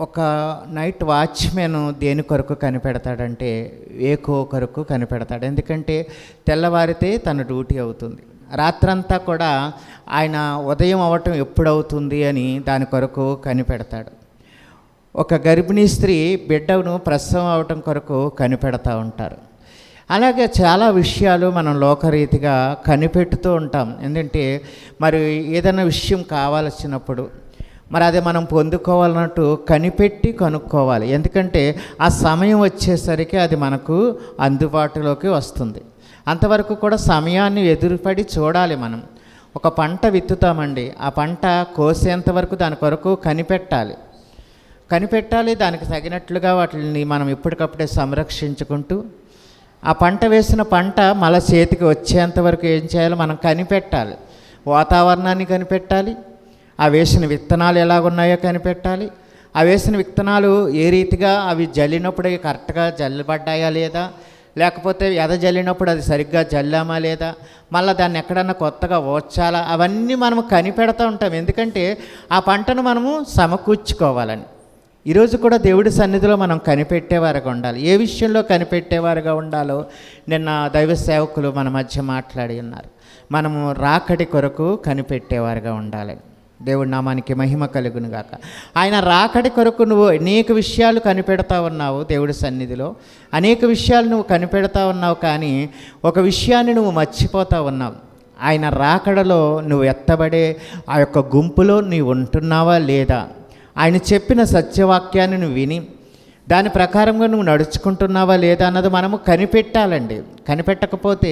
ఒక night watchman దేని కొరకు కనిపెడతాడంటే వేకువ కొరకు కనిపెడతాడు. ఎందుకంటే తెల్లవారితే తన డ్యూటీ అవుతుంది. రాత్రంతా కూడా ఆయన ఉదయం అవ్వటం ఎప్పుడవుతుంది అని దాని కొరకు కనిపెడతాడు. ఒక గర్భిణీ స్త్రీ బిడ్డను ప్రసవం అవటం కొరకు కనిపెడతా ఉంటారు. అలాగే చాలా విషయాలు మనం లోకరీతిగా కనిపెడుతూ ఉంటాం. ఎందుకంటే మరి ఏదైనా విషయం కావాల్సినప్పుడు మరి అది మనం పొందుకోవాలన్నట్టు కనిపెట్టి కనుక్కోవాలి. ఎందుకంటే ఆ సమయం వచ్చేసరికి అది మనకు అందుబాటులోకి వస్తుంది. అంతవరకు కూడా సమయాన్ని ఎదురుపడి చూడాలి. మనం ఒక పంట విత్తుతామండి, ఆ పంట కోసేంత వరకు దాని కొరకు కనిపెట్టాలి. దానికి తగినట్లుగా వాటిని మనం ఎప్పటికప్పుడే సంరక్షించుకుంటూ ఆ పంట వేసిన పంట మళ్ళీ చేతికి వచ్చేంత వరకు ఏం చేయాలో మనం కనిపెట్టాలి. వాతావరణాన్ని కనిపెట్టాలి, ఆ వేసిన విత్తనాలు ఎలాగున్నాయో కనిపెట్టాలి, ఆ వేసిన విత్తనాలు ఏ రీతిగా అవి జల్లినప్పుడు అవి కరెక్ట్గా జల్లబడ్డాయా లేదా, లేకపోతే జల్లినప్పుడు అది సరిగ్గా జల్లామా లేదా, మళ్ళీ దాన్ని ఎక్కడన్నా కొత్తగా ఓడ్చాలా, అవన్నీ మనము కనిపెడతా ఉంటాం. ఎందుకంటే ఆ పంటను మనము సమకూర్చుకోవాలని. ఈరోజు కూడా దేవుడి సన్నిధిలో మనం కనిపెట్టేవారుగా ఉండాలి. ఏ విషయంలో కనిపెట్టేవారుగా ఉండాలో నిన్న దైవ సేవకులు మన మధ్య మాట్లాడి ఉన్నారు. మనము రాకడి కొరకు కనిపెట్టేవారుగా ఉండాలి. దేవుడి నామానికి మహిమ కలుగును గాక. ఆయన రాకడి కొరకు నువ్వు అనేక విషయాలు కనిపెడతా ఉన్నావు. దేవుడి సన్నిధిలో అనేక విషయాలు నువ్వు కనిపెడతా ఉన్నావు, కానీ ఒక విషయాన్ని నువ్వు మర్చిపోతా ఉన్నావు. ఆయన రాకడలో నువ్వు ఎత్తబడే ఆ యొక్క గుంపులో నీవు ఉంటున్నావా లేదా, ఆయన చెప్పిన సత్యవాక్యాన్ని నువ్వు విని దాని ప్రకారంగా నువ్వు నడుచుకుంటున్నావా లేదా అన్నది మనము కనిపెట్టాలండి. కనిపెట్టకపోతే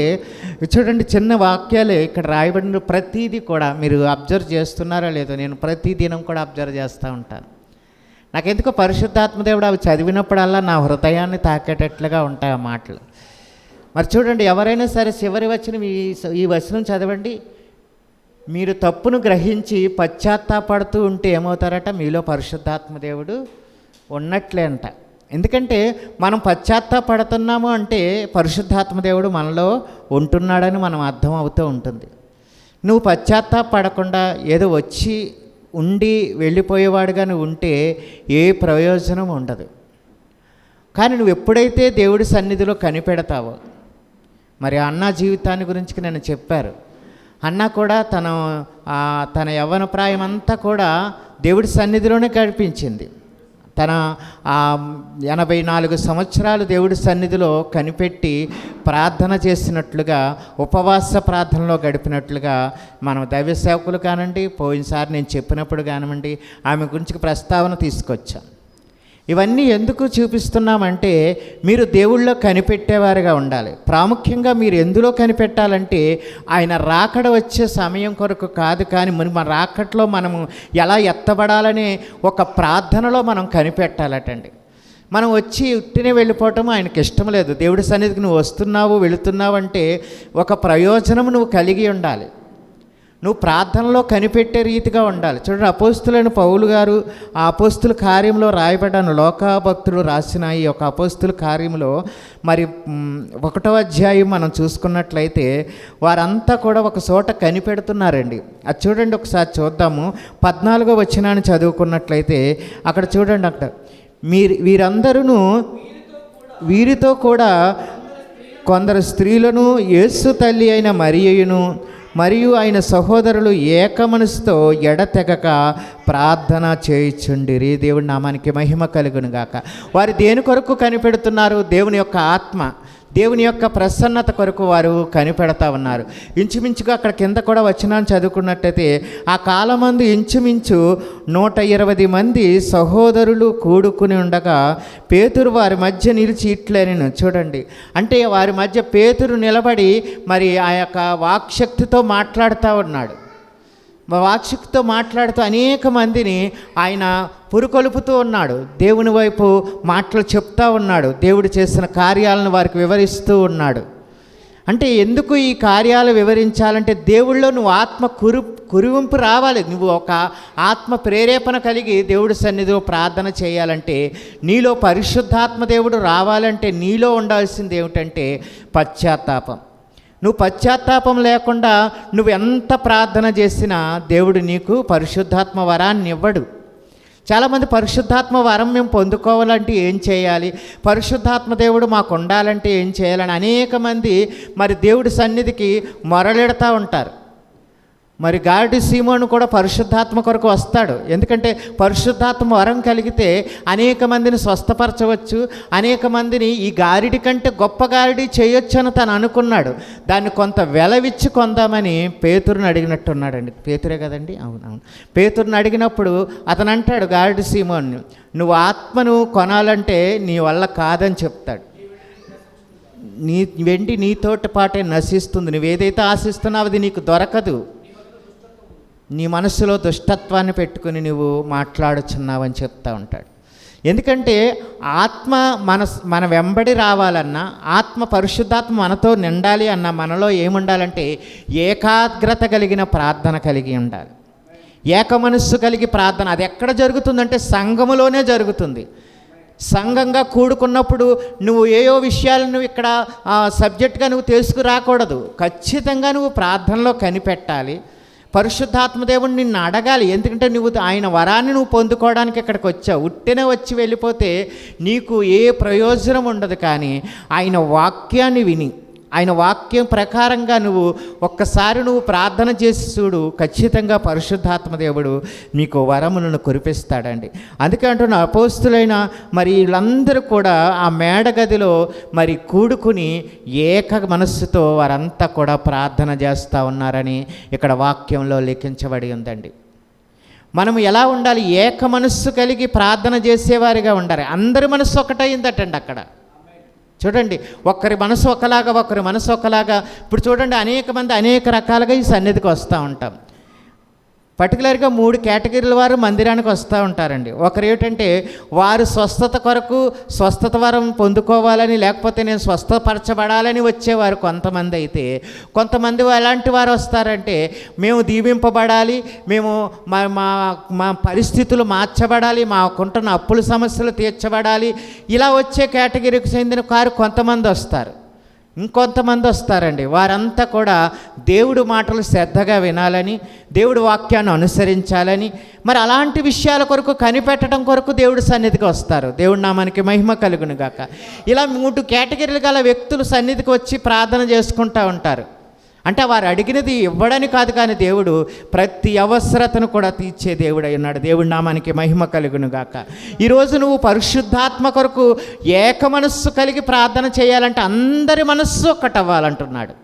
చూడండి, చిన్న వాక్యాలే ఇక్కడ రాయబడిన ప్రతీది కూడా మీరు అబ్జర్వ్ చేస్తున్నారా లేదో, నేను ప్రతి దినం కూడా అబ్జర్వ్ చేస్తూ ఉంటాను. నాకెందుకో పరిశుద్ధాత్మదేవుడు అవి చదివినప్పుడల్లా నా హృదయాన్ని తాకేటట్లుగా ఉంటాయి ఆ మాటలు. మరి చూడండి, ఎవరైనా సరే చివరి వచనం ఈ వచనం చదవండి. మీరు తప్పును గ్రహించి పశ్చాత్తాపడుతూ ఉంటే ఏమవుతారట, మీలో పరిశుద్ధాత్మదేవుడు ఉన్నట్లే అంట. ఎందుకంటే మనం పశ్చాత్తాపడుతున్నాము అంటే పరిశుద్ధాత్మదేవుడు మనలో ఉంటున్నాడని మనం అర్థం అవుతూ ఉంటుంది. నువ్వు పశ్చాత్తాపడకుండా ఏదో వచ్చి ఉండి వెళ్ళిపోయేవాడుగా నువ్వు ఉంటే ఏ ప్రయోజనం ఉండదు. కానీ నువ్వు ఎప్పుడైతే దేవుడి సన్నిధిలో కనిపెడతావో, మరి అన్న జీవితాన్ని గురించి నేను చెప్పారు. అన్న కూడా తన యవ్వన ప్రాయం అంతా కూడా దేవుడి సన్నిధిలోనే గడిపించింది. తన 84 సంవత్సరాలు దేవుడి సన్నిధిలో కనిపెట్టి ప్రార్థన చేసినట్లుగా, ఉపవాస ప్రార్థనలో గడిపినట్లుగా మనం దైవ సేవకులు కానండి, పోయినసారి నేను చెప్పినప్పుడు కానివ్వండి, ఆమె గురించి ప్రస్తావన తీసుకొచ్చాం. ఇవన్నీ ఎందుకు చూపిస్తున్నామంటే మీరు దేవుళ్ళో కనిపెట్టేవారుగా ఉండాలి. ప్రాముఖ్యంగా మీరు ఎందులో కనిపెట్టాలంటే ఆయన రాకడ వచ్చే సమయం కొరకు కాదు, కానీ మన రాకట్లో మనము ఎలా ఎత్తబడాలనే ఒక ప్రార్థనలో మనం కనిపెట్టాలటండి. మనం వచ్చి ఉట్టినే వెళ్ళిపోవటం ఆయనకి ఇష్టం లేదు. దేవుడి సన్నిధికి నువ్వు వస్తున్నావు వెళుతున్నావు అంటే ఒక ప్రయోజనం నువ్వు కలిగి ఉండాలి. నువ్వు ప్రార్థనలో కనిపెట్టే రీతిగా ఉండాలి. చూడండి, అపోస్తులైన పౌలు గారు ఆ అపోస్తుల కార్యంలో రాయబడ్డాను. లోకాభక్తులు రాసిన ఈ యొక్క అపోస్తుల కార్యంలో మరి 1వ అధ్యాయం మనం చూసుకున్నట్లయితే వారంతా కూడా ఒక చోట కనిపెడుతున్నారండి. అది చూడండి, ఒకసారి చూద్దాము. 14వ వచనాన్ని చదువుకున్నట్లయితే అక్కడ చూడండి, అక్కడ వీరితో కూడా కొందరు స్త్రీలను యేసు తల్లి అయిన మరియును మరియు ఆయన సహోదరులు ఏక మనసుతో ఎడతెగక ప్రార్థన చేయుచుండిరి. దేవుడి నామానికి మహిమ కలుగును గాక. వారు దేని కొరకు కనిపెడుతున్నారు? దేవుని యొక్క ఆత్మ, దేవుని యొక్క ప్రసన్నత కొరకు వారు కనిపెడతా ఉన్నారు. ఇంచుమించుగా అక్కడ కింద కూడా వచనాన్ని చదువుకున్నట్టయితే ఆ కాలమందు ఇంచుమించు 120 మంది సహోదరులు కూడుకుని ఉండగా పేతురు వారి మధ్య నిలిచి ఇట్లనెను. చూడండి, అంటే వారి మధ్య పేతురు నిలబడి మరి ఆ యొక్క వాక్శక్తితో మాట్లాడుతూ ఉన్నాడు. వాక్శక్తితో మాట్లాడుతూ అనేక మందిని ఆయన పురుకొలుపుతూ ఉన్నాడు. దేవుని వైపు మాటలు చెప్తా ఉన్నాడు. దేవుడు చేసిన కార్యాలను వారికి వివరిస్తూ ఉన్నాడు. అంటే ఎందుకు ఈ కార్యాలు వివరించాలంటే దేవుళ్ళో నువ్వు ఆత్మ కురివింపు రావాలి. నువ్వు ఒక ఆత్మ ప్రేరేపణ కలిగి దేవుడి సన్నిధిలో ప్రార్థన చేయాలంటే, నీలో పరిశుద్ధాత్మ దేవుడు రావాలంటే నీలో ఉండాల్సింది ఏమిటంటే పశ్చాత్తాపం. నువ్వు పశ్చాత్తాపం లేకుండా నువ్వు ఎంత ప్రార్థన చేసినా దేవుడు నీకు పరిశుద్ధాత్మ వరాన్ని ఇవ్వడు. చాలామంది పరిశుద్ధాత్మ వరం మేము పొందుకోవాలంటే ఏం చేయాలి, పరిశుద్ధాత్మ దేవుడు మాకు ఉండాలంటే ఏం చేయాలని అనేక మంది మరి దేవుడి సన్నిధికి మొరలెడతా ఉంటారు. మరి గారడి సీమోను కూడా పరిశుద్ధాత్మ కొరకు వస్తాడు. ఎందుకంటే పరిశుద్ధాత్మ వరం కలిగితే అనేక మందిని స్వస్థపరచవచ్చు, అనేక మందిని ఈ గారిడి కంటే గొప్ప గారిడి చేయొచ్చు అని తను అనుకున్నాడు. దాన్ని కొంత వెలవిచ్చి కొందామని పేతురుని అడిగినట్టున్నాడండి. పేతురే కదండి, అవునవును. పేతురుని అడిగినప్పుడు అతను అంటాడు గారడి సీమోన్ని, నువ్వు ఆత్మను కొనాలంటే నీ వల్ల కాదని చెప్తాడు. నీ వెండి నీతోటి పాటే నశిస్తుంది, నువ్వేదైతే ఆశిస్తున్నావు అది నీకు దొరకదు, నీ మనసులో దుష్టత్వాన్ని పెట్టుకుని నువ్వు మాట్లాడుచున్నావని చెప్తా ఉంటాడు. ఎందుకంటే ఆత్మ మన వెంబడి రావాలన్నా, ఆత్మ పరిశుద్ధాత్మ మనతో నిండాలి అన్న మనలో ఏముండాలంటే ఏకాగ్రత కలిగిన ప్రార్థన కలిగి ఉండాలి, ఏక మనస్సు కలిగి ప్రార్థన. అది ఎక్కడ జరుగుతుందంటే సంఘములోనే జరుగుతుంది. సంఘంగా కూడుకున్నప్పుడు నువ్వు ఏయో విషయాలను ఇక్కడ సబ్జెక్ట్గా నువ్వు తీసుకురాకూడదు. ఖచ్చితంగా నువ్వు ప్రార్థనలో కనిపెట్టాలి. పరిశుద్ధాత్మ దేవుడు నిన్ను అడగాలి. ఎందుకంటే నువ్వు ఆయన వరాన్ని నువ్వు పొందుకోవడానికి ఇక్కడికి వచ్చావు. ఉట్టినే వచ్చి వెళ్ళిపోతే నీకు ఏ ప్రయోజనం ఉండదు. కానీ ఆయన వాక్యాన్ని విని, ఆయన వాక్యం ప్రకారంగా నువ్వు ఒక్కసారి నువ్వు ప్రార్థన చేసి చూడు, ఖచ్చితంగా పరిశుద్ధాత్మ దేవుడు నీకు వరములను కురిపిస్తాడండి. అందుకే అంటున్న అపోస్తులైన మరి వీళ్ళందరూ కూడా ఆ మేడగదిలో మరి కూడుకుని ఏక మనస్సుతో వారంతా కూడా ప్రార్థన చేస్తూ ఉన్నారని ఇక్కడ వాక్యంలో లిఖించబడి ఉందండి. మనము ఎలా ఉండాలి? ఏక మనస్సు కలిగి ప్రార్థన చేసేవారిగా ఉండాలి. అందరి మనస్సు ఒకటైందటండి అక్కడ. చూడండి, ఒకరి మనసు ఒకలాగా, ఒకరి మనసు ఒకలాగా. ఇప్పుడు చూడండి, అనేక మంది అనేక రకాలుగా ఈ సన్నిధికి వస్తూ ఉంటాం. పర్టికులర్గా 3 కేటగిరీల వారు మందిరానికి వస్తూ ఉంటారండి. ఒకరు ఏమిటంటే వారు స్వస్థత కొరకు స్వస్థత వరం పొందుకోవాలని, లేకపోతే నేను స్వస్థపరచబడాలని వచ్చేవారు కొంతమంది. అయితే కొంతమంది ఎలాంటి వారు వస్తారంటే మేము దీవింపబడాలి, మేము మా పరిస్థితులు మార్చబడాలి, మాకుంటున్న అప్పుల సమస్యలు తీర్చబడాలి, ఇలా వచ్చే కేటగిరీకి చెందిన వారు కొంతమంది వస్తారు. ఇంకొంతమంది వస్తారండి, వారంతా కూడా దేవుడి మాటలు శ్రద్ధగా వినాలని, దేవుడి వాక్యాన్ని అనుసరించాలని, మరి అలాంటి విషయాల కొరకు కనిపెట్టడం కొరకు దేవుడి సన్నిధికి వస్తారు. దేవుడి నామానికి మహిమ కలుగును గాక. ఇలా 3 కేటగిరీలు గల వ్యక్తులు సన్నిధికి వచ్చి ప్రార్థన చేసుకుంటూ ఉంటారు. అంటే వారు అడిగినది ఇవ్వడని కాదు, కానీ దేవుడు ప్రతి అవసరతను కూడా తీర్చే దేవుడై ఉన్నాడు. దేవుడి నామానికి మహిమ కలుగును గాక. ఈరోజు నువ్వు పరిశుద్ధాత్మ కొరకు ఏక మనస్సు కలిగి ప్రార్థన చేయాలంటే అందరి మనస్సు ఒక్కటవ్వాలంటున్నాడు.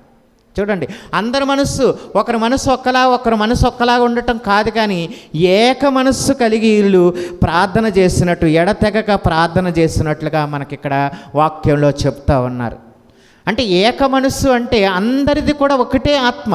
చూడండి, అందరి మనస్సు, ఒకరి మనస్సు ఒకరి మనస్సు ఒక్కలాగా ఉండటం కాదు, కానీ ఏక మనస్సు కలిగి వీళ్ళు ప్రార్థన చేసినట్టు, ఎడతెగక ప్రార్థన చేసినట్లుగా మనకిక్కడ వాక్యంలో చెప్తా ఉన్నారు. అంటే ఏక మనస్సు అంటే అందరిది కూడా ఒకటే ఆత్మ.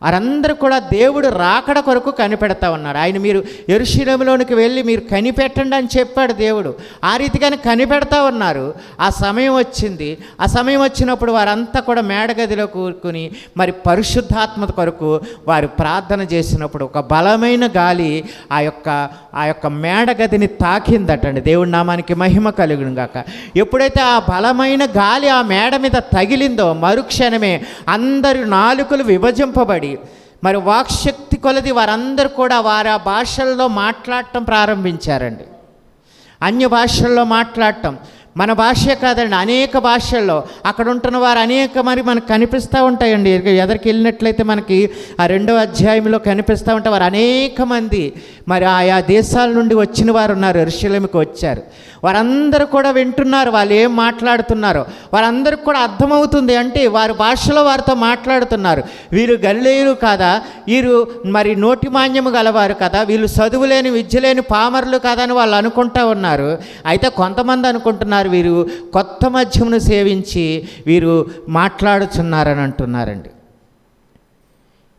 వారందరూ కూడా దేవుడు రాకడ కొరకు కనిపెడతా ఉన్నారు. ఆయన మీరు యెరూషలేములోనికి వెళ్ళి మీరు కనిపెట్టండి అని చెప్పాడు దేవుడు. ఆ రీతిగానే కనిపెడతా ఉన్నారు. ఆ సమయం వచ్చింది. ఆ సమయం వచ్చినప్పుడు వారంతా కూడా మేడగదిలో కూర్చుని మరి పరిశుద్ధాత్మ కొరకు వారు ప్రార్థన చేసినప్పుడు ఒక బలమైన గాలి ఆ యొక్క మేడగదిని తాకిందటండి. దేవుడి నామానికి మహిమ కలుగును గాక. ఎప్పుడైతే ఆ బలమైన గాలి ఆ మేడ మీద తగిలిందో మరుక్షణమే అందరి నాలుకలు విభజింపబడి మరి వాక్శక్తి కొలది వారందరూ కూడా వారి ఆ భాషల్లో మాట్లాడటం ప్రారంభించారండి. అన్య భాషల్లో మాట్లాడటం. మన భాషే కాదండి, అనేక భాషల్లో అక్కడ ఉంటున్న వారు అనేక మరి మనకు కనిపిస్తూ ఉంటాయండి. ఎదరికి వెళ్ళినట్లయితే మనకి ఆ 2వ అధ్యాయంలో కనిపిస్తూ ఉంటే వారు అనేక మంది మరి ఆయా దేశాల నుండి వచ్చిన వారు ఉన్నారు, యెరూషలేముకి వచ్చారు. వారందరూ కూడా వింటున్నారు వాళ్ళు ఏం మాట్లాడుతున్నారో. వారందరికీ కూడా అర్థమవుతుంది. అంటే వారి భాషలో వారితో మాట్లాడుతున్నారు. వీరు గలిలయులు కాదా, వీరు మరి నోటి మాన్యము గలవారు కదా, వీళ్ళు చదువులేని విద్యలేని పామరులు కదా అని వాళ్ళు అనుకుంటూ ఉన్నారు. అయితే కొంతమంది అనుకుంటున్నారు వీరు కొత్త మద్యమును సేవించి వీరు మాట్లాడుచున్నారని అంటున్నారండి.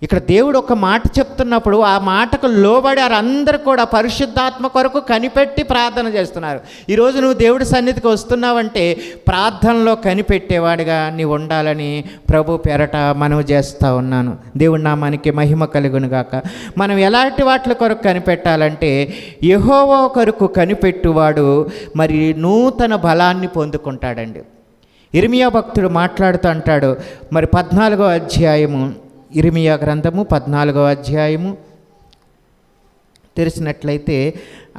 ఇక్కడ దేవుడు ఒక మాట చెప్తున్నప్పుడు ఆ మాటకు లోబడి వారందరూ కూడా పరిశుద్ధాత్మ కొరకు కనిపెట్టి ప్రార్థన చేస్తున్నారు. ఈరోజు నువ్వు దేవుడి సన్నిధికి వస్తున్నావంటే ప్రార్థనలో కనిపెట్టేవాడిగా నీవు ఉండాలని ప్రభు పేరట మనవి చేస్తూ ఉన్నాను. దేవుడి నామానికి మహిమ కలుగును గాక. మనం ఎలాంటి వాటి కొరకు కనిపెట్టాలంటే యెహోవా కొరకు కనిపెట్టువాడు మరి నూతన బలాన్ని పొందుకుంటాడండి. ఇర్మియా భక్తుడు మాట్లాడుతూ అంటాడు, మరి 14వ అధ్యాయము ఇర్మియా గ్రంథము 14వ అధ్యాయము తెరిచినట్లయితే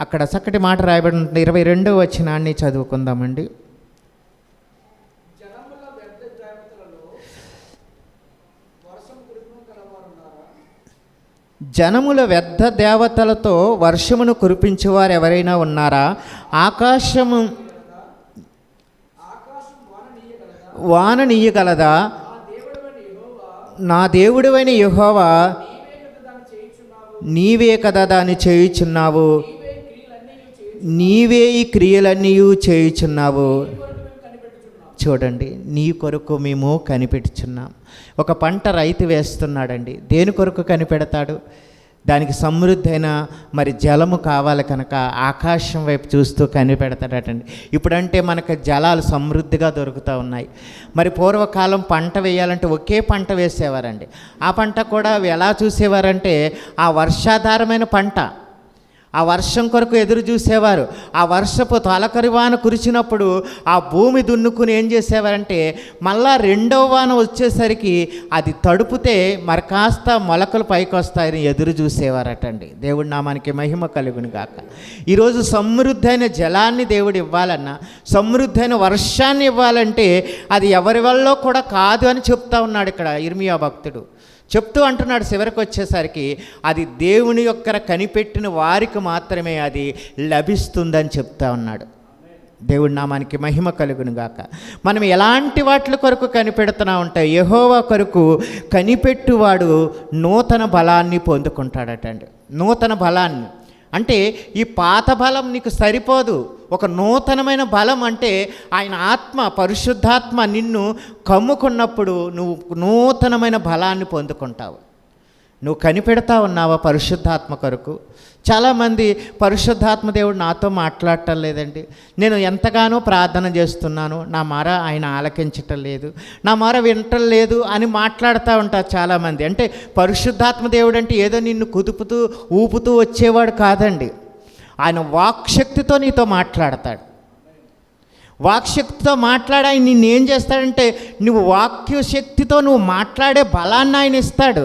అక్కడ చక్కటి మాట రాయబడి ఉంటుంది. 22వ వచనాన్ని చదువుకుందామండి. జనముల వ్యర్థ దేవతలతో వర్షమును కురిపించేవారు ఎవరైనా ఉన్నారా? ఆకాశము వాన నీయగలదా? నా దేవుడైన యెహోవా నీవే కదా దాన్ని చేయుచున్నావు, నీవే ఈ క్రియలన్నీ చేయుచున్నావు. చూడండి, నీ కొరకు మేము కనిపెట్టుచున్నాం. ఒక పంట రైతు వేస్తున్నాడండి. దేని కొరకు కనిపెడతాడు? దానికి సమృద్ధైన మరి జలము కావాలి కనుక ఆకాశం వైపు చూస్తూ కనిపెడతాడటండి. ఇప్పుడంటే మనకు జలాలు సమృద్ధిగా దొరుకుతూ ఉన్నాయి. మరి పూర్వకాలం పంట వేయాలంటే ఒకే పంట వేసేవారండి. ఆ పంట కూడా ఎలా చూసేవారంటే ఆ వర్షాధారమైన పంట, ఆ వర్షం కొరకు ఎదురు చూసేవారు. ఆ వర్షపు తొలకరి వాన కురిచినప్పుడు ఆ భూమి దున్నుకుని ఏం చేసేవారంటే మళ్ళా రెండవ వాన వచ్చేసరికి అది తడుపుతే మరి కాస్త మొలకలు పైకి వస్తాయని ఎదురు చూసేవారటండి. దేవుడి నామానికి మహిమ కలుగును గాక. ఈరోజు సమృద్ధైన జలాన్ని దేవుడు ఇవ్వాలన్నా, సమృద్ధైన వర్షాన్ని ఇవ్వాలంటే అది ఎవరి వల్ల కూడా కాదు అని చెప్తా ఉన్నాడు ఇక్కడ ఇర్మియా భక్తుడు. చెప్తూ అంటున్నాడు చివరికి వచ్చేసరికి అది దేవుని యొక్క కనిపెట్టిన వారికి మాత్రమే అది లభిస్తుందని చెప్తా ఉన్నాడు. దేవుడి నామానికి మహిమ కలుగును గాక. మనం ఎలాంటి వాటి కొరకు కనిపెడుతూ ఉంటే యెహోవా కొరకు కనిపెట్టువాడు నూతన బలాన్ని పొందుకుంటాడటండి. నూతన బలాన్ని అంటే ఈ పాత బలం నీకు సరిపోదు. ఒక నూతనమైన బలం అంటే ఆయన ఆత్మ, పరిశుద్ధాత్మ నిన్ను కమ్ముకున్నప్పుడు నువ్వు నూతనమైన బలాన్ని పొందుకుంటావు. నువ్వు కనిపెడతా ఉన్నావా పరిశుద్ధాత్మ కొరకు? చాలామంది పరిశుద్ధాత్మ దేవుడు నాతో మాట్లాడటం లేదండి, నేను ఎంతగానో ప్రార్థన చేస్తున్నాను, నా మొర ఆయన ఆలకించటం లేదు, నా మొర వినటం లేదు అని మాట్లాడుతూ ఉంటారు చాలామంది. అంటే పరిశుద్ధాత్మ దేవుడు అంటే ఏదో నిన్ను కుదుపుతూ ఊపుతూ వచ్చేవాడు కాదండి. ఆయన వాక్శక్తితో నీతో మాట్లాడతాడు. వాక్శక్తితో మాట్లాడి ఆయన నిన్ను ఏం చేస్తాడంటే నువ్వు వాక్య శక్తితో నువ్వు మాట్లాడే బలాన్ని ఆయన ఇస్తాడు.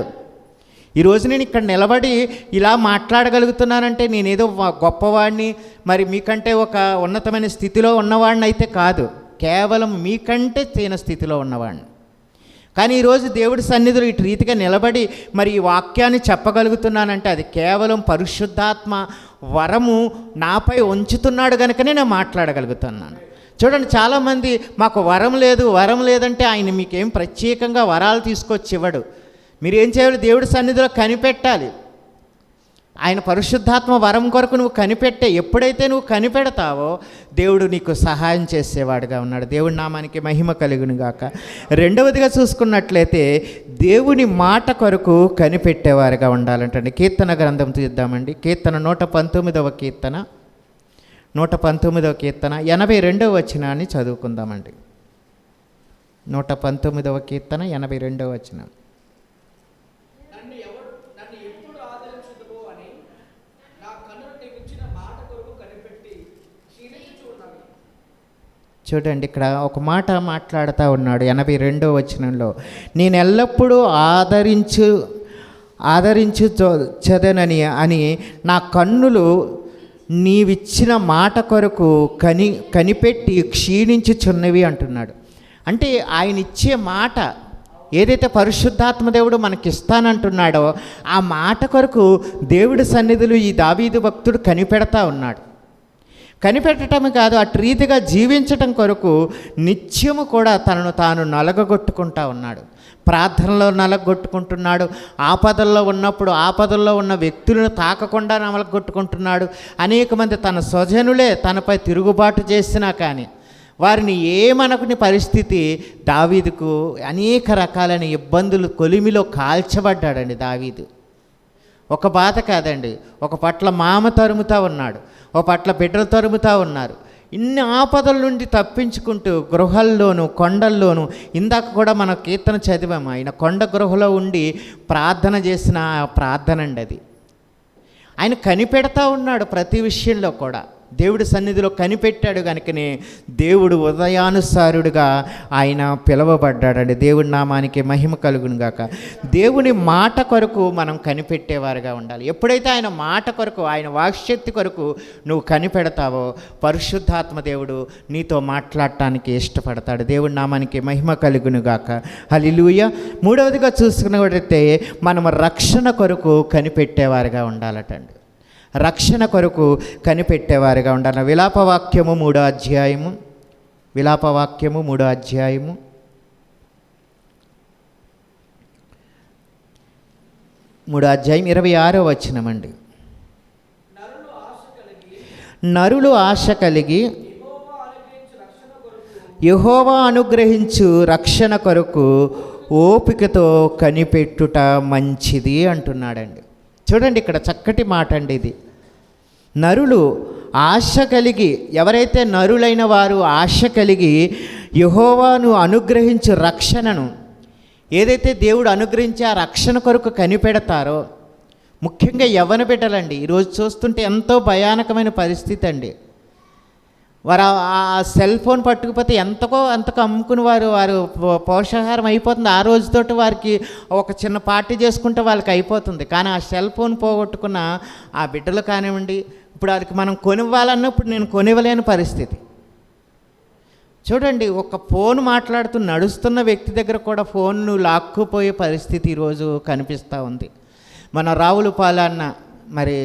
ఈరోజు నేను ఇక్కడ నిలబడి ఇలా మాట్లాడగలుగుతున్నానంటే నేనేదో గొప్పవాడిని, మరి మీకంటే ఒక ఉన్నతమైన స్థితిలో ఉన్నవాడిని అయితే కాదు, కేవలం మీకంటే చిన్న స్థితిలో ఉన్నవాడిని. కానీ ఈరోజు దేవుడి సన్నిధిలో ఇటు రీతిగా నిలబడి మరి ఈ వాక్యాన్ని చెప్పగలుగుతున్నానంటే అది కేవలం పరిశుద్ధాత్మ వరము నాపై ఉంచుతున్నాడు కనుకనే నేను మాట్లాడగలుగుతున్నాను. చూడండి, చాలామంది మాకు వరం లేదంటే ఆయన మీకేం ప్రత్యేకంగా వరాలు తీసుకొచ్చి ఇవ్వడు. మీరేం చేయాలి? దేవుడి సన్నిధిలో కనిపెట్టాలి. ఆయన పరిశుద్ధాత్మ వరం కొరకు నువ్వు కనిపెట్టే, ఎప్పుడైతే నువ్వు కనిపెడతావో దేవుడు నీకు సహాయం చేసేవాడుగా ఉన్నాడు. దేవుడి నామానికి మహిమ కలుగును గాక. రెండవదిగా చూసుకున్నట్లయితే దేవుని మాట కొరకు కనిపెట్టేవారుగా ఉండాలంటండి. కీర్తన గ్రంథం తీద్దామండి. కీర్తన 119వ కీర్తన 119వ కీర్తన 82వ వచనాన్ని చదువుకుందామండి. 119వ కీర్తన 82వ వచనం. చూడండి, ఇక్కడ ఒక మాట మాట్లాడుతూ ఉన్నాడు 82వ వచనంలో. నేను ఎల్లప్పుడూ ఆదరించు చదనని అని నా కన్నులు నీవిచ్చిన మాట కొరకు కనిపెట్టి క్షీణించుచున్నవి అంటున్నాడు. అంటే ఆయన ఇచ్చే మాట ఏదైతే పరిశుద్ధాత్మ దేవుడు మనకిస్తానంటున్నాడో ఆ మాట కొరకు దేవుడి సన్నిధులు ఈ దావీదు భక్తుడు కనిపెడతా ఉన్నాడు. కనిపెట్టడమే కాదు, అటు రీతిగా జీవించటం కొరకు నిత్యము కూడా తనను తాను నలగగొట్టుకుంటా ఉన్నాడు. ప్రార్థనలో నలగొట్టుకుంటున్నాడు. ఆపదల్లో ఉన్నప్పుడు ఆపదల్లో ఉన్న వ్యక్తులను తాకకుండా నలగొట్టుకుంటున్నాడు. అనేక మంది తన స్వజనులే తనపై తిరుగుబాటు చేసినా కానీ వారిని ఏమనుకునే పరిస్థితి దావీదుకు అనేక రకాలైన ఇబ్బందులు కొలిమిలో కాల్చబడ్డాడండి దావీదు. ఒక బాధ కాదండి, ఒక పట్ల మామ తరుముతూ ఉన్నాడు, ఒక పట్ల బిడ్డలు తరుముతూ ఉన్నారు. ఇన్ని ఆపదల నుండి తప్పించుకుంటూ గృహాల్లోనూ కొండల్లోనూ, ఇందాక కూడా మన కీర్తన చదివాము, ఆయన కొండ గృహలో ఉండి ప్రార్థన చేసిన ప్రార్థన అండి అది. ఆయన కనిపెడతా ఉన్నాడు ప్రతి విషయంలో కూడా. దేవుడి సన్నిధిలో కనిపెట్టాడు కనుకనే దేవుడు ఉదయానుసారుడుగా ఆయన పిలువబడ్డాడండి. దేవుడి నామానికి మహిమ కలుగును గాక. దేవుని మాట కొరకు మనం కనిపెట్టేవారుగా ఉండాలి. ఎప్పుడైతే ఆయన మాట కొరకు, ఆయన వాక్శక్తి కొరకు నువ్వు కనిపెడతావో పరిశుద్ధాత్మ దేవుడు నీతో మాట్లాడటానికి ఇష్టపడతాడు. దేవుడి నామానికి మహిమ కలుగును గాక. హల్లెలూయా. మూడవదిగా చూసుకున్నట్లయితే మనం రక్షణ కొరకు కనిపెట్టేవారుగా ఉండాలటండి. రక్షణ కొరకు కనిపెట్టేవారుగా ఉండాలి. విలాపవాక్యము 3వ అధ్యాయము, విలాపవాక్యము 3వ అధ్యాయము 26వ వచనమండి. నరులు ఆశ కలిగి యెహోవా అనుగ్రహించు రక్షణ కొరకు ఓపికతో కనిపెట్టుట మంచిది అంటున్నాడండి. చూడండి, ఇక్కడ చక్కటి మాట అండి ఇది. నరులు ఆశ కలిగి, ఎవరైతే నరులైన వారు ఆశ కలిగి యెహోవాను అనుగ్రహించు రక్షణను, ఏదైతే దేవుడు అనుగ్రహించి ఆ రక్షణ కొరకు కనిపెడతారో, ముఖ్యంగా యవ్వన బిడ్డలండి. ఈరోజు చూస్తుంటే ఎంతో భయానకమైన పరిస్థితి అండి. వారు ఆ సెల్ ఫోన్ పట్టుకుపోతే అంతకో అమ్ముకుని వారు పోషాహారం అయిపోతుంది. ఆ రోజుతోటి వారికి ఒక చిన్న పార్టీ చేసుకుంటే వాళ్ళకి అయిపోతుంది. కానీ ఆ సెల్ ఫోన్ పోగొట్టుకున్న ఆ బిడ్డలు కానివ్వండి, ఇప్పుడు వారికి మనం కొనివ్వాలన్నా ఇప్పుడు నేను కొనివ్వలేని పరిస్థితి. చూడండి, ఒక ఫోన్ మాట్లాడుతూ నడుస్తున్న వ్యక్తి దగ్గర కూడా ఫోన్ను లాక్కుపోయే పరిస్థితి ఈరోజు కనిపిస్తూ ఉంది. మన రావులపాలెం అన్న మరి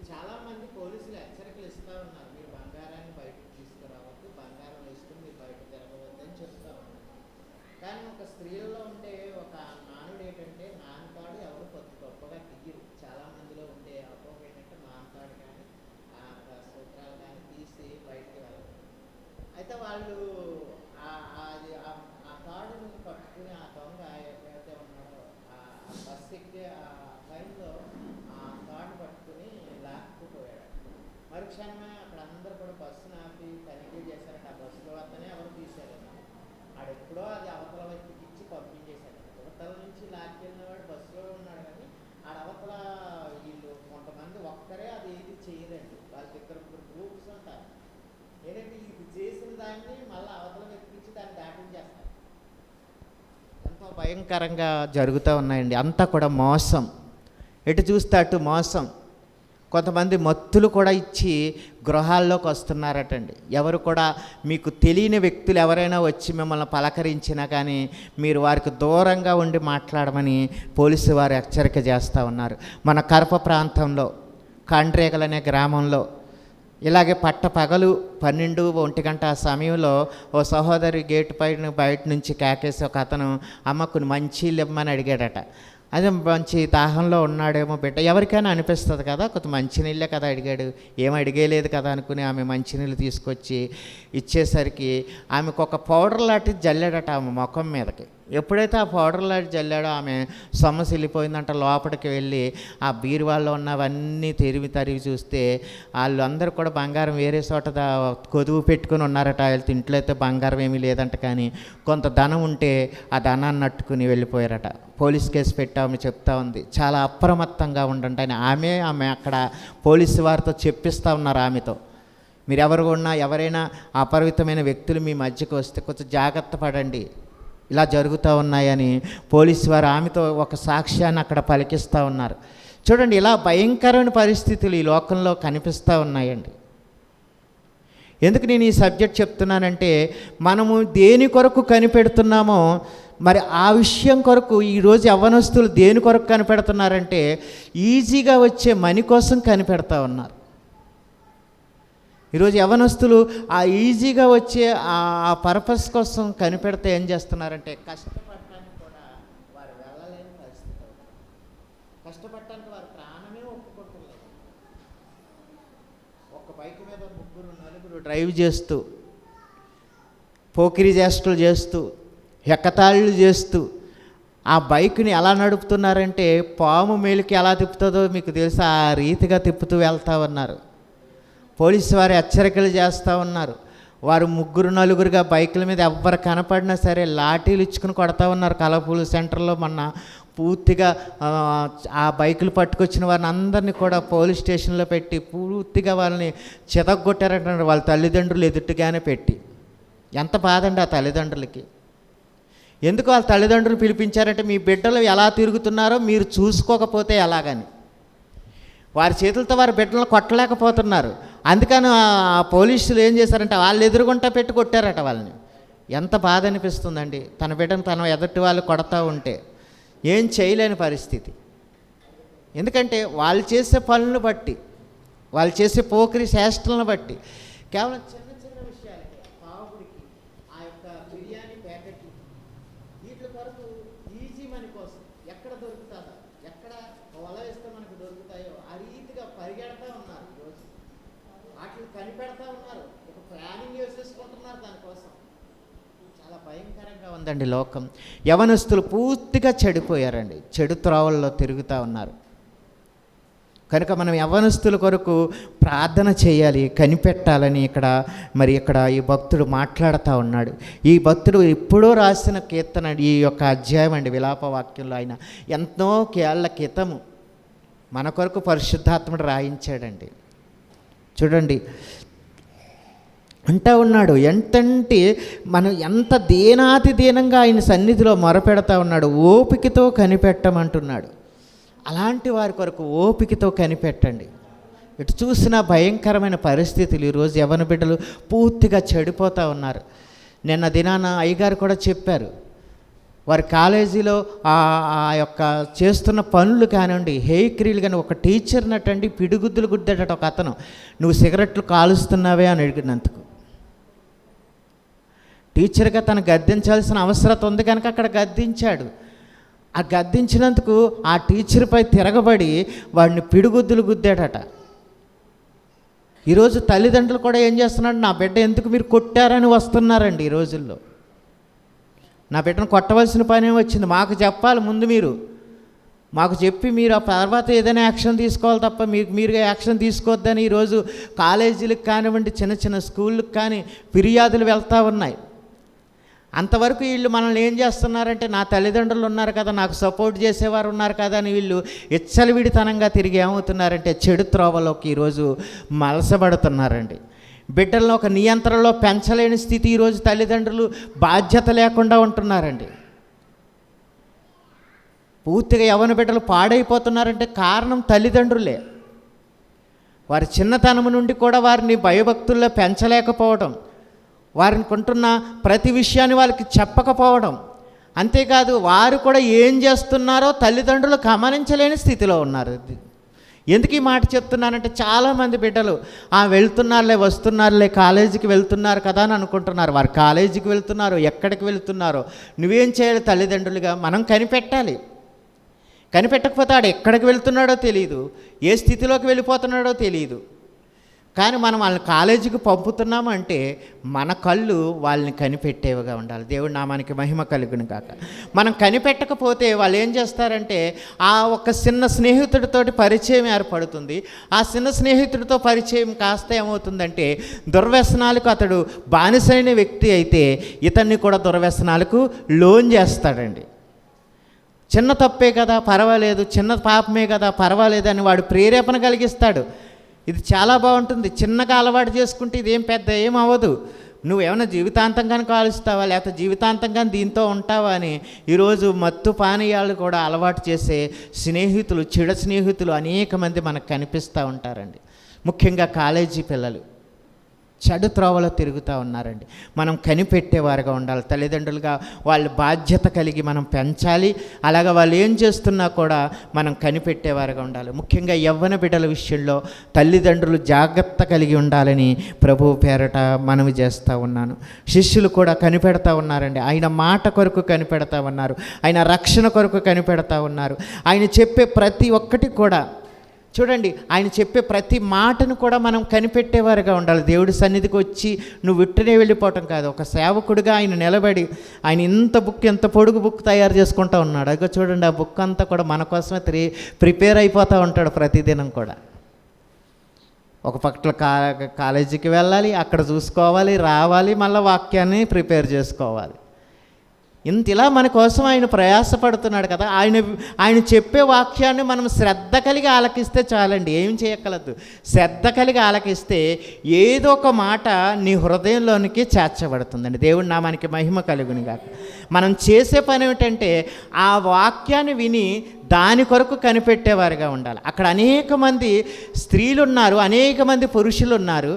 చాలామంది పోలీసులు హెచ్చరికలు ఇస్తూ ఉన్నారు, మీరు బంగారాన్ని బయటకు తీసుకురావద్దు, బంగారం వేసుకుని మీరు బయట తిరగవద్దు అని చెప్తా ఉన్నారు. కానీ ఒక స్త్రీలలో ఉండే ఒక నానుడు ఏంటంటే, నాన్నతాడు ఎవరు గొప్పగా తీయరు. చాలామందిలో ఉండే అపోహ ఏంటంటే నాన్నతాడు కానీ సూత్రాలు కానీ తీసి బయటకు వెళ్ళరు. అయితే వాళ్ళు అది ఆ తాడుని పట్టుకుని ఆ దొంగ ఎక్కడైతే ఉన్నాడో ఆ బస్సు ఎక్కి ఆ టైంలో ఆ తాడు పట్టుకుని లాక్కుపోయాడు. మరుక్షణమే అక్కడ అందరూ కూడా బస్సును ఆపి తనిఖీ చేశారంటే ఆ బస్సులో వద్దనే ఎవరు తీశారు. ఆడెప్పుడో అది అవతల వ్యక్తికి ఇచ్చి పంపించేశాడు. అవతల నుంచి లాక్కెళ్ళినవాడు బస్సులో ఉన్నాడు, కానీ అవతల వీళ్ళు కొంతమంది ఒక్కరే అది ఏది చేయరండి. వాళ్ళకి ఇద్దరు గ్రూప్స్ ఉంటారు. ఏంటంటే ఇది చేసిన దాన్ని మళ్ళీ అవతల వ్యక్తికి ఇచ్చి దాన్ని దాటించేస్తారు. ఎంతో భయంకరంగా జరుగుతూ ఉన్నాయండి. అంతా కూడా మోసం, ఎటు చూస్తే అటు మోసం. కొంతమంది మత్తులు కూడా ఇచ్చి గృహాల్లోకి వస్తున్నారటండి. ఎవరు కూడా మీకు తెలియని వ్యక్తులు ఎవరైనా వచ్చి మిమ్మల్ని పలకరించినా కానీ మీరు వారికి దూరంగా ఉండి మాట్లాడమని పోలీసు వారు హెచ్చరిక చేస్తూ ఉన్నారు. మన కరప ప్రాంతంలో కాండ్రేగల్ అనే గ్రామంలో ఇలాగే పగలు 12-1 గంట ఆ సమయంలో ఓ సహోదరి గేటు పైన బయట నుంచి కేకేసి ఒక అతను అమ్మకుని మంచినీళ్ళు ఇవ్వమని అడిగాడట. అదే మంచి దాహంలో ఉన్నాడేమో బిడ్డ, ఎవరికైనా అనిపిస్తుంది కదా, కొంత మంచినీళ్ళే కదా అడిగాడు, ఏం అడిగేలేదు కదా అనుకుని ఆమె మంచినీళ్ళు తీసుకొచ్చి ఇచ్చేసరికి ఆమెకు ఒక పౌడర్ లాంటిది జల్లాడట ఆమె ముఖం మీదకి. ఎప్పుడైతే ఆ పౌడర్ లాంటి జల్లాడో ఆమె సొమ్మసి వెళ్ళిపోయిందంట. లోపలికి వెళ్ళి ఆ బీరువాల్లో ఉన్నవన్నీ తరివి చూస్తే వాళ్ళు అందరూ కూడా బంగారం వేరే చోట కొదువు పెట్టుకుని ఉన్నారట. వాళ్ళతో ఇంట్లో అయితే బంగారం ఏమీ లేదంట, కానీ కొంత ధనం ఉంటే ఆ ధనాన్ని అట్టుకుని వెళ్ళిపోయారట. పోలీస్ కేసు పెట్టామని చెప్తా ఉంది. చాలా అప్రమత్తంగా ఉండండి అని ఆమె అక్కడ పోలీసు వారితో చెప్పిస్తూ ఉన్నారు. ఆమెతో మీరు ఎవరైనా అపరిమితమైన వ్యక్తులు మీ మధ్యకు వస్తే కొంచెం జాగ్రత్త పడండి, ఇలా జరుగుతూ ఉన్నాయని పోలీసు వారు ఆమెతో ఒక సాక్ష్యాన్ని అక్కడ పలికిస్తూ ఉన్నారు. చూడండి, ఇలా భయంకరమైన పరిస్థితులు ఈ లోకంలో కనిపిస్తూ ఉన్నాయండి. ఎందుకు నేను ఈ సబ్జెక్ట్ చెప్తున్నానంటే, మనము దేని కొరకు కనిపెడుతున్నామో మరి ఆ విషయం కొరకు ఈరోజు యవ్వనస్తులు దేని కొరకు కనిపెడుతున్నారంటే ఈజీగా వచ్చే మనీ కోసం కనిపెడతా ఉన్నారు. ఈరోజు యవ్వనస్తులు ఆ ఈజీగా వచ్చే ఆ పర్పస్ కోసం కనిపెడితే ఏం చేస్తున్నారంటే కష్టపడటానికి కూడా వారు వెళ్ళలేని పరిస్థితి అవుతుంది. కష్టపడటానికి వారి ప్రాణమే ఒప్పుకుంటున్నారు. ఒక బైక్ మీద 3-4 డ్రైవ్ చేస్తూ, పోకిరి చేష్టలు చేస్తూ, ఎక్కతాళ్ళు చేస్తూ ఆ బైక్ని ఎలా నడుపుతున్నారంటే పాము మేలుకి ఎలా తిప్పుతుందో మీకు తెలుసు, ఆ రీతిగా తిప్పుతూ వెళ్తూ ఉన్నారు. పోలీసు వారు హెచ్చరికలు చేస్తూ ఉన్నారు. వారు 3-4గా బైకుల మీద ఎవ్వరు కనపడినా సరే లాఠీలు ఇచ్చుకుని కొడతా ఉన్నారు. కలపూలు సెంటర్లో మొన్న పూర్తిగా ఆ బైకులు పట్టుకొచ్చిన వారిని అందరినీ కూడా పోలీస్ స్టేషన్లో పెట్టి పూర్తిగా వాళ్ళని చితగ్గొట్టారంటున్నారు, వాళ్ళ తల్లిదండ్రులు ఎదుటిగానే పెట్టి. ఎంత బాధ అండి ఆ తల్లిదండ్రులకి. ఎందుకు వాళ్ళ తల్లిదండ్రులు పిలిపించారంటే మీ బిడ్డలు ఎలా తిరుగుతున్నారో మీరు చూసుకోకపోతే ఎలాగని. వారి చేతులతో వారి బిడ్డలను కొట్టలేకపోతున్నారు. అందుకని ఆ పోలీసులు ఏం చేశారంటే వాళ్ళు ఎదురుగుంటా పెట్టి కొట్టారట వాళ్ళని. ఎంత బాధ అనిపిస్తుందండి. తన బిడ్డను తన ఎదుటి వాళ్ళు కొడతా ఉంటే ఏం చేయలేని పరిస్థితి. ఎందుకంటే వాళ్ళు చేసే పనులను బట్టి, వాళ్ళు చేసే పోకిరి చేష్టలను బట్టి, కేవలం చిన్న చిన్న విషయాలకి, పావుడికి, ఆ యొక్క బిర్యానీ ప్యాకెట్లు, వీటి కొరకు ఈజీ మనీ కోసం ఎక్కడ దొరుకుతుందో, ఎక్కడ వల వేస్తే మనకు దొరుకుతాయో ఆ రీతిగా పరిగెడతా ఉన్నారు. ఈరోజు వాటిని కనిపెడతా ఉన్నారు, ఒక ప్లానింగ్ వేసేసుకుంటున్నారు దానికోసం. చాలా భయంకరంగా ఉందండి లోకం. యవనస్తులు పూర్తిగా చెడిపోయారండి, చెడు త్రోవల్లో తిరుగుతూ ఉన్నారు. కనుక మనం యవనస్తుల కొరకు ప్రార్థన చేయాలి, కనిపెట్టాలని ఇక్కడ ఈ భక్తుడు మాట్లాడుతూ ఉన్నాడు. ఈ భక్తుడు ఎప్పుడో రాసిన కీర్తన ఈ యొక్క అధ్యాయం అండి. విలాప వాక్యంలో ఆయన ఎంతో ఏళ్ల క్రితము మన కొరకు పరిశుద్ధాత్ముడు రాయించాడండి. చూడండి అంటూ ఉన్నాడు, ఎంతంటే మనం ఎంత దీనాతి దీనంగా ఆయన సన్నిధిలో మొరపెడతా ఉన్నాడు. ఓపికతో కనిపెట్టమంటున్నాడు. అలాంటి వారి కొరకు ఓపికతో కనిపెట్టండి. ఇటు చూసిన భయంకరమైన పరిస్థితులు. ఈరోజు యవ్వన బిడ్డలు పూర్తిగా చెడిపోతూ ఉన్నారు. నిన్న దినాన అయ్యగారు కూడా చెప్పారు, వారి కాలేజీలో ఆ యొక్క చేస్తున్న పనులు కానివ్వండి, హెయిక్రీలు కానీ, ఒక టీచర్ నటండి పిడిగుద్దులు గుద్దాడట ఒక అతను. నువ్వు సిగరెట్లు కాలుస్తున్నావే అని అడిగినందుకు. టీచర్గా తను గద్దించాల్సిన అవసరం ఉంది కనుక అక్కడ గద్దించాడు. ఆ గద్దించినందుకు ఆ టీచర్పై తిరగబడి వాడిని పిడిగుద్దులు గుద్దాడట. ఈరోజు తల్లిదండ్రులు కూడా ఏం చేస్తున్నాడు, నా బిడ్డ ఎందుకు మీరు కొట్టారని వస్తున్నారండి. ఈ రోజుల్లో నా బిడ్డను కొట్టవలసిన పని వచ్చింది, మాకు చెప్పాలి ముందు, మీరు మాకు చెప్పి మీరు ఆ తర్వాత ఏదైనా యాక్షన్ తీసుకోవాలి తప్ప మీరుగా యాక్షన్ తీసుకోవద్దని ఈరోజు కాలేజీలకు కానివ్వండి, చిన్న చిన్న స్కూళ్ళకి కానీ ఫిర్యాదులు వెళ్తూ ఉన్నాయి. అంతవరకు వీళ్ళు మనల్ని ఏం చేస్తున్నారంటే, నా తల్లిదండ్రులు ఉన్నారు కదా, నాకు సపోర్ట్ చేసేవారు ఉన్నారు కదా అని వీళ్ళు విడితనంగా తిరిగి ఏమవుతున్నారంటే చెడు త్రోవలోకి ఈరోజు మలసబడుతున్నారండి. బిడ్డలను ఒక నియంత్రణలో పెంచలేని స్థితి ఈరోజు తల్లిదండ్రులు బాధ్యత లేకుండా ఉంటున్నారండి. పూర్తిగా యవ్వన బిడ్డలు పాడైపోతున్నారంటే కారణం తల్లిదండ్రులే. వారి చిన్నతనం నుండి కూడా వారిని భయభక్తుల్లో పెంచలేకపోవడం, వారిని కొంటున్న ప్రతి విషయాన్ని వాళ్ళకి చెప్పకపోవడం, అంతేకాదు వారు కూడా ఏం చేస్తున్నారో తల్లిదండ్రులు గమనించలేని స్థితిలో ఉన్నారు. ఎందుకు ఈ మాట చెప్తున్నానంటే, చాలామంది బిడ్డలు వెళ్తున్నారులే, వస్తున్నారులే, కాలేజీకి వెళ్తున్నారు కదా అని అనుకుంటున్నారు. వారు కాలేజీకి వెళ్తున్నారు, ఎక్కడికి వెళ్తున్నారో నువ్వేం చేయాలి తల్లిదండ్రులుగా మనం కనిపెట్టాలి. కనిపెట్టకపోతే ఆడు ఎక్కడికి వెళ్తున్నాడో తెలియదు, ఏ స్థితిలోకి వెళ్ళిపోతున్నాడో తెలియదు. కానీ మనం వాళ్ళని కాలేజీకి పంపుతున్నాము అంటే మన కళ్ళు వాళ్ళని కనిపెట్టేవిగా ఉండాలి. దేవుడి నామానికి మహిమ కలుగును కాక. మనం కనిపెట్టకపోతే వాళ్ళు ఏం చేస్తారంటే, ఆ ఒక చిన్న స్నేహితుడితోటి పరిచయం ఏర్పడుతుంది. ఆ చిన్న స్నేహితుడితో పరిచయం కాస్త ఏమవుతుందంటే దుర్వ్యసనాలకు అతడు బానిసైన వ్యక్తి అయితే ఇతన్ని కూడా దుర్వ్యసనాలకు లోన్ చేస్తాడండి. చిన్న తప్పే కదా పర్వాలేదు, చిన్న పాపమే కదా పర్వాలేదు అని వాడు ప్రేరేపణ కలిగిస్తాడు. ఇది చాలా బాగుంటుంది, చిన్నగా అలవాటు చేసుకుంటే ఇదేం పెద్ద ఏం అవ్వదు, నువ్వేమైనా జీవితాంతంగానే కాలుస్తావా లేకపోతే జీవితాంతంగా దీంతో ఉంటావా అని ఈరోజు మత్తు పానీయాలు కూడా అలవాటు చేసే స్నేహితులు, చెడ స్నేహితులు అనేక మంది మనకు కనిపిస్తూ ఉంటారండి. ముఖ్యంగా కాలేజీ పిల్లలు చెడు త్రోవలో తిరుగుతూ ఉన్నారండి. మనం కనిపెట్టేవారుగా ఉండాలి. తల్లిదండ్రులుగా వాళ్ళ బాధ్యత కలిగి మనం పెంచాలి. అలాగా వాళ్ళు ఏం చేస్తున్నా కూడా మనం కనిపెట్టేవారుగా ఉండాలి. ముఖ్యంగా యవ్వన బిడ్డల విషయంలో తల్లిదండ్రులు జాగ్రత్త కలిగి ఉండాలని ప్రభువు పేరట మనవి చేస్తూ ఉన్నాను. శిష్యులు కూడా కనిపెడతా ఉన్నారండి. ఆయన మాట కొరకు కనిపెడతా ఉన్నారు, ఆయన రక్షణ కొరకు కనిపెడతా ఉన్నారు. ఆయన చెప్పే ప్రతి ఒక్కటి కూడా చూడండి, ఆయన చెప్పే ప్రతి మాటను కూడా మనం కనిపెట్టేవారుగా ఉండాలి. దేవుడి సన్నిధికి వచ్చి నువ్వు విట్టనే వెళ్ళిపోవటం కాదు, ఒక సేవకుడిగా ఆయన నిలబడి ఆయన ఎంత పొడుగు బుక్ తయారు చేసుకుంటూ ఉన్నాడు. అదిగో చూడండి, ఆ బుక్ అంతా కూడా మన కోసమే ప్రిపేర్ అయిపోతూ ఉంటాడు ప్రతిదినం కూడా. ఒక పట్ల కాలేజీకి వెళ్ళాలి, అక్కడ చూసుకోవాలి, రావాలి, మళ్ళీ వాక్యాన్ని ప్రిపేర్ చేసుకోవాలి. ఇంతలా మన కోసం ఆయన ప్రయాసపడుతున్నాడు కదా. ఆయన చెప్పే వాక్యాన్ని మనం శ్రద్ధ కలిగి ఆలకిస్తే చాలండి, ఏం చేయక్కలదు. శ్రద్ధ కలిగి ఆలకిస్తే ఏదో ఒక మాట నీ హృదయంలోనికి చేర్చబడుతుందండి. దేవుడి నామానికి మహిమ కలుగును గాక. మనం చేసే పని ఏమిటంటే ఆ వాక్యాన్ని విని దాని కొరకు కనిపెట్టేవారుగా ఉండాలి. అక్కడ అనేక మంది స్త్రీలు ఉన్నారు, అనేక మంది పురుషులు ఉన్నారు.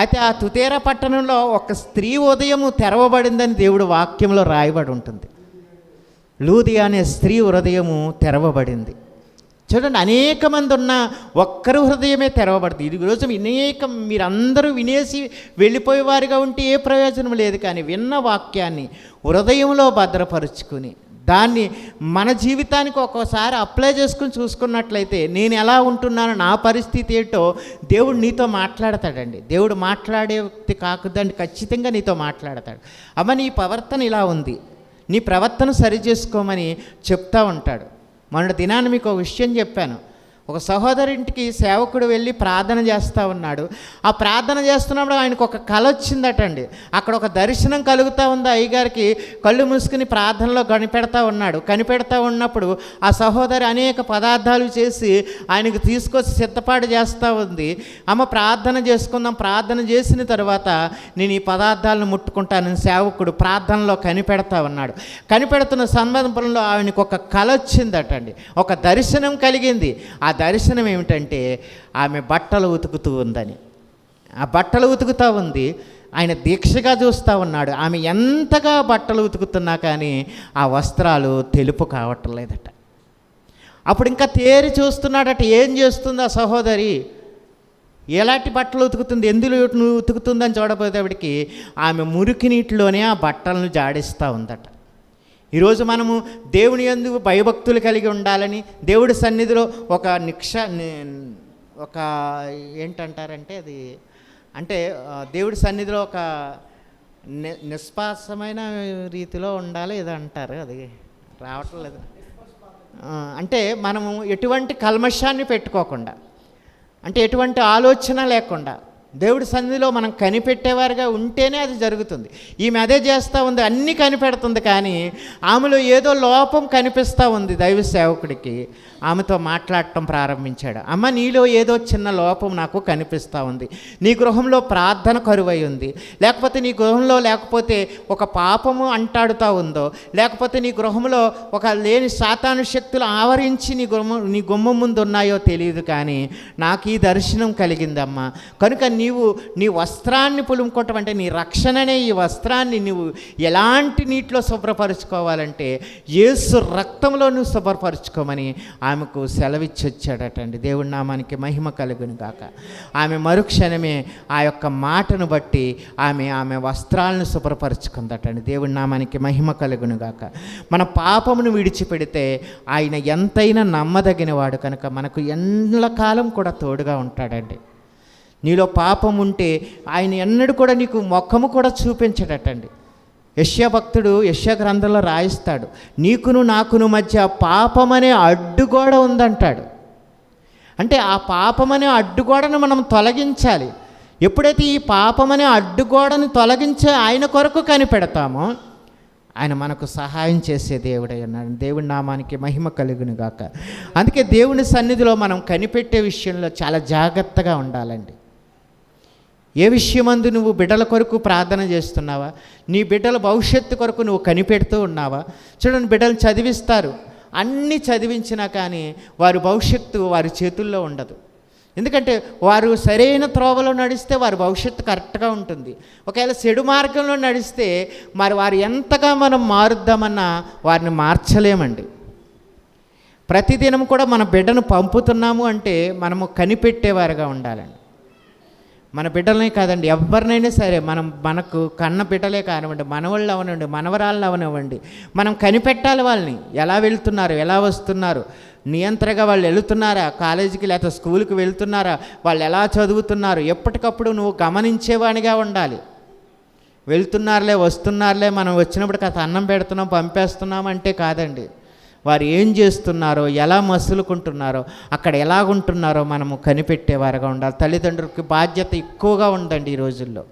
అయితే ఆ తుతేరా పట్టణంలో ఒక స్త్రీ ఉదయము తెరవబడిందని దేవుడు వాక్యంలో రాయబడి ఉంటుంది. లూదియా అనే స్త్రీ హృదయము తెరవబడింది. చూడండి, అనేక మంది ఉన్న ఒక్కరు హృదయమే తెరవబడుతుంది. ఇది రోజు మీరందరూ వినేసి వెళ్ళిపోయేవారుగా ఉంటే ఏ ప్రయోజనం లేదు. కానీ విన్న వాక్యాన్ని హృదయంలో భద్రపరుచుకుని దాన్ని మన జీవితానికి ఒక్కోసారి అప్లై చేసుకుని చూసుకున్నట్లయితే నేను ఎలా ఉంటున్నానో, నా పరిస్థితి ఏంటో దేవుడు నీతో మాట్లాడతాడండి. దేవుడు మాట్లాడే వ్యక్తి కాకుదండి, ఖచ్చితంగా నీతో మాట్లాడతాడు. అమ్మ నీ ప్రవర్తన ఇలా ఉంది, నీ ప్రవర్తన సరి చేసుకోమని చెప్తూ ఉంటాడు. మొన్నటి దినాన్ని మీకు ఒక విషయం చెప్పాను. ఒక సహోదరింటికి సేవకుడు వెళ్ళి ప్రార్థన చేస్తూ ఉన్నాడు. ఆ ప్రార్థన చేస్తున్నప్పుడు ఆయనకు ఒక కల వచ్చిందటండి. అక్కడ ఒక దర్శనం కలుగుతూ ఉంది. అయ్యగారికి కళ్ళు మూసుకుని ప్రార్థనలో కనిపెడతా ఉన్నప్పుడు ఆ సహోదరి అనేక పదార్థాలు చేసి ఆయనకు తీసుకొచ్చి సిద్ధపాటు చేస్తూ ఉంది. అమ్మ ప్రార్థన చేసుకుందాం, ప్రార్థన చేసిన తర్వాత నేను ఈ పదార్థాలను ముట్టుకుంటానని సేవకుడు ప్రార్థనలో కనిపెడుతున్న సందర్భంలో ఆయనకు ఒక కల వచ్చిందటండి, ఒక దర్శనం కలిగింది. ఆ దర్శనం ఏమిటంటే ఆమె బట్టలు ఉతుకుతూ ఉందని. ఆ బట్టలు ఉతుకుతూ ఉంది. ఆయన దీక్షగా చూస్తూ ఉన్నాడు. ఆమె ఎంతగా బట్టలు ఉతుకుతున్నా కానీ ఆ వస్త్రాలు తెలుపు కావటం లేదట. అప్పుడు ఇంకా తేరి చూస్తున్నాడట, ఏం చేస్తుంది ఆ సహోదరి, ఎలాంటి బట్టలు ఉతుకుతుంది, ఎందులో ఉతుకుతుందని చూడబోయేవాడికి ఆమె మురికి నీటిలోనే ఆ బట్టలను జాడిస్తూ ఉందట. ఈరోజు మనము దేవుని యందు భయభక్తులు కలిగి ఉండాలని, దేవుడి సన్నిధిలో ఒక ఏంటంటారంటే అది అంటే దేవుడి సన్నిధిలో ఒక నిష్పాసమైన రీతిలో ఉండాలి, ఇది అంటారు, అది రావటం లేదు. అంటే మనము ఎటువంటి కల్మషాన్ని పెట్టుకోకుండా, అంటే ఎటువంటి ఆలోచన లేకుండా దేవుడి సన్నిధిలో మనం కనిపెట్టేవారుగా ఉంటేనే అది జరుగుతుంది. ఈమె అదే చేస్తూ ఉంది, అన్నీ కనిపెడుతుంది, కానీ ఆమెలో ఏదో లోపం కనిపిస్తూ ఉంది. దైవ సేవకుడికి ఆమెతో మాట్లాడటం ప్రారంభించాడు. అమ్మ నీలో ఏదో చిన్న లోపం నాకు కనిపిస్తూ ఉంది, నీ గృహంలో ప్రార్థన కరువై ఉంది, లేకపోతే నీ గృహంలో లేకపోతే ఒక పాపము అంటాడుతూ ఉందో, లేకపోతే నీ గృహంలో ఒక లేని సాతాను శక్తులు ఆవరించి నీ గుమ్మం ముందు ఉన్నాయో తెలియదు, కానీ నాకు ఈ దర్శనం కలిగిందమ్మా. కనుక నీ వస్త్రాన్ని పులుముకోవటం అంటే నీ రక్షణనే ఈ వస్త్రాన్ని నువ్వు ఎలాంటి నీటిలో శుభ్రపరుచుకోవాలంటే యేసు రక్తంలో నువ్వు శుభ్రపరుచుకోమని ఆమెకు సెలవిచ్చి వచ్చాడటండి. దేవుడి నామానికి మహిమ కలుగును గాక. ఆమె మరుక్షణమే ఆ యొక్క మాటను బట్టి ఆమె వస్త్రాలను శుభ్రపరుచుకుందటండి. దేవుడి నామానికి మహిమ కలుగును గాక. మన పాపమును విడిచిపెడితే ఆయన ఎంతైనా నమ్మదగిన వాడు కనుక మనకు ఎల్లకాలం కూడా తోడుగా ఉంటాడండి. నీలో పాపం ఉంటే ఆయన ఎన్నడూ కూడా నీకు ముఖము కూడా చూపించడటండి. యెషయా భక్తుడు యెషయా గ్రంథంలో రాయిస్తాడు, నీకును నాకును మధ్య పాపమనే అడ్డుగోడ ఉందంటాడు. అంటే ఆ పాపమనే అడ్డుగోడను మనం తొలగించాలి. ఎప్పుడైతే ఈ పాపమనే అడ్డుగోడను తొలగించే ఆయన కొరకు కనిపెడతామో ఆయన మనకు సహాయం చేసే దేవుడై ఉన్నాడు. దేవుడి నామానికి మహిమ కలుగును గాక. అందుకే దేవుని సన్నిధిలో మనం కనిపెట్టే విషయంలో చాలా జాగ్రత్తగా ఉండాలండి. ఏ విషయమందు నువ్వు బిడ్డల కొరకు ప్రార్థన చేస్తున్నావా, నీ బిడ్డల భవిష్యత్తు కొరకు నువ్వు కనిపెడుతూ ఉన్నావా? చూడండి, బిడ్డలు చదివిస్తారు, అన్నీ చదివించినా కానీ వారి భవిష్యత్తు వారి చేతుల్లో ఉండదు. ఎందుకంటే వారు సరైన త్రోవలో నడిస్తే వారి భవిష్యత్తు కరెక్ట్గా ఉంటుంది. ఒకవేళ చెడు మార్గంలో నడిస్తే మరి వారు ఎంతగా మనం మారుద్దామన్నా వారిని మార్చలేమండి. ప్రతిదినం కూడా మన బిడ్డను పంపుతున్నాము అంటే మనము కనిపెట్టేవారుగా ఉండాలండి. మన బిడ్డలనే కాదండి, ఎవరినైనా సరే మనకు కన్న బిడ్డలే కానివ్వండి, మనవాళ్ళు అవనివ్వండి, మనవరాళ్ళు అవనివ్వండి, మనం కనిపెట్టాలి. వాళ్ళని ఎలా వెళ్తున్నారు, ఎలా వస్తున్నారు, నియంత్రణగా వాళ్ళు వెళుతున్నారా, కాలేజీకి లేకపోతే స్కూల్కి వెళ్తున్నారా, వాళ్ళు ఎలా చదువుతున్నారు, ఎప్పటికప్పుడు నువ్వు గమనించేవాడిగా ఉండాలి. వెళ్తున్నారులే వస్తున్నారులే మనం వచ్చినప్పుడు కాస్త అన్నం పెడుతున్నాం పంపేస్తున్నాం అంటే కాదండి. వారు ఏం చేస్తున్నారో, ఎలా మసులుకుంటున్నారో, అక్కడ ఎలాగుంటున్నారో మనము కనిపెట్టేవారుగా ఉండాలి. తల్లిదండ్రులకి బాధ్యత ఎక్కువగా ఉందండి ఈ రోజుల్లో.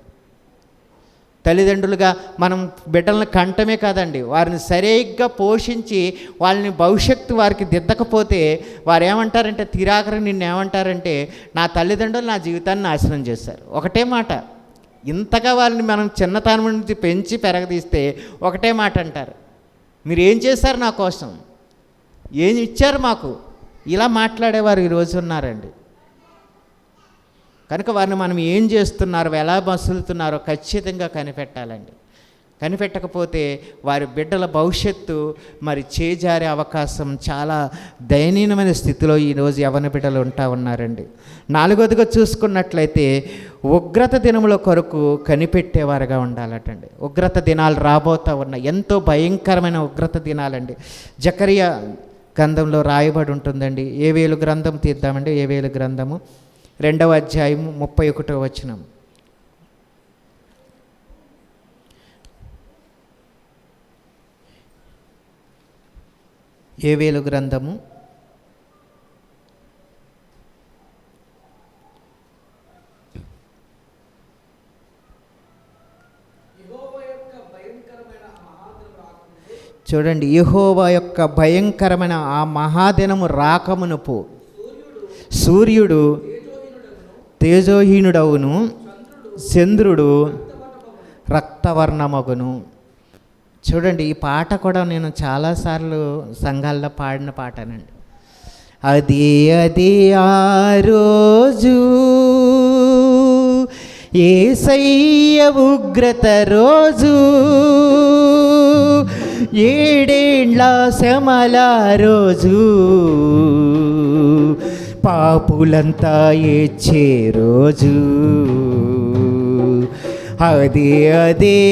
తల్లిదండ్రులుగా మనం బిడ్డలను కంటమే కాదండి, వారిని సరిగ్గా పోషించి వాళ్ళని భవిష్యత్తు వారికి దిద్దకపోతే వారు ఏమంటారంటే, తిరాకరి నిన్నేమంటారంటే, నా తల్లిదండ్రులు నా జీవితాన్ని నాశనం చేశారు. ఒకటే మాట. ఇంతగా వాళ్ళని మనం చిన్నతనం నుంచి పెంచి పెరగదీస్తే ఒకటే మాట అంటారు, మీరు ఏం చేశారు నా కోసం, ఏం ఇచ్చారు మాకు, ఇలా మాట్లాడేవారు ఈరోజు ఉన్నారండి. కనుక వారిని మనం ఏం చేస్తున్నారో, ఎలా మసులుతున్నారో ఖచ్చితంగా కనిపెట్టాలండి. కనిపెట్టకపోతే వారి బిడ్డల భవిష్యత్తు మరి చేజారే అవకాశం, చాలా దయనీయమైన స్థితిలో ఈరోజు యవ్వన బిడ్డలు ఉన్నారండి. నాలుగోదిగా చూసుకున్నట్లయితే ఉగ్రత దినముల కొరకు కనిపెట్టేవారుగా ఉండాలటండి. ఉగ్రత దినాలు రాబోతూ ఉన్నాయి, ఎంతో భయంకరమైన ఉగ్రత దినాలండి. జకరియా గ్రంథంలో రాయబడి ఉంటుందండి. ఏవేలు గ్రంథం తీద్దామండి. ఏవేలు గ్రంథము 2వ అధ్యాయము 31వ వచనం. ఏవేలు గ్రంథము 2 చూడండి, యెహోవా యొక్క భయంకరమైన ఆ మహాదినము రాకమునుపు సూర్యుడు తేజోహీనుడవును, చంద్రుడు రక్తవర్ణమగును. చూడండి, ఈ పాట కూడా నేను చాలాసార్లు సంఘాల్లో పాడిన పాటనండి. అది ఆ రోజు యేసయ్య ఉగ్రత రోజు, 7 ఏండ్ల శ్రమల రోజు, పాపులంతా ఏడ్చే రోజు. అది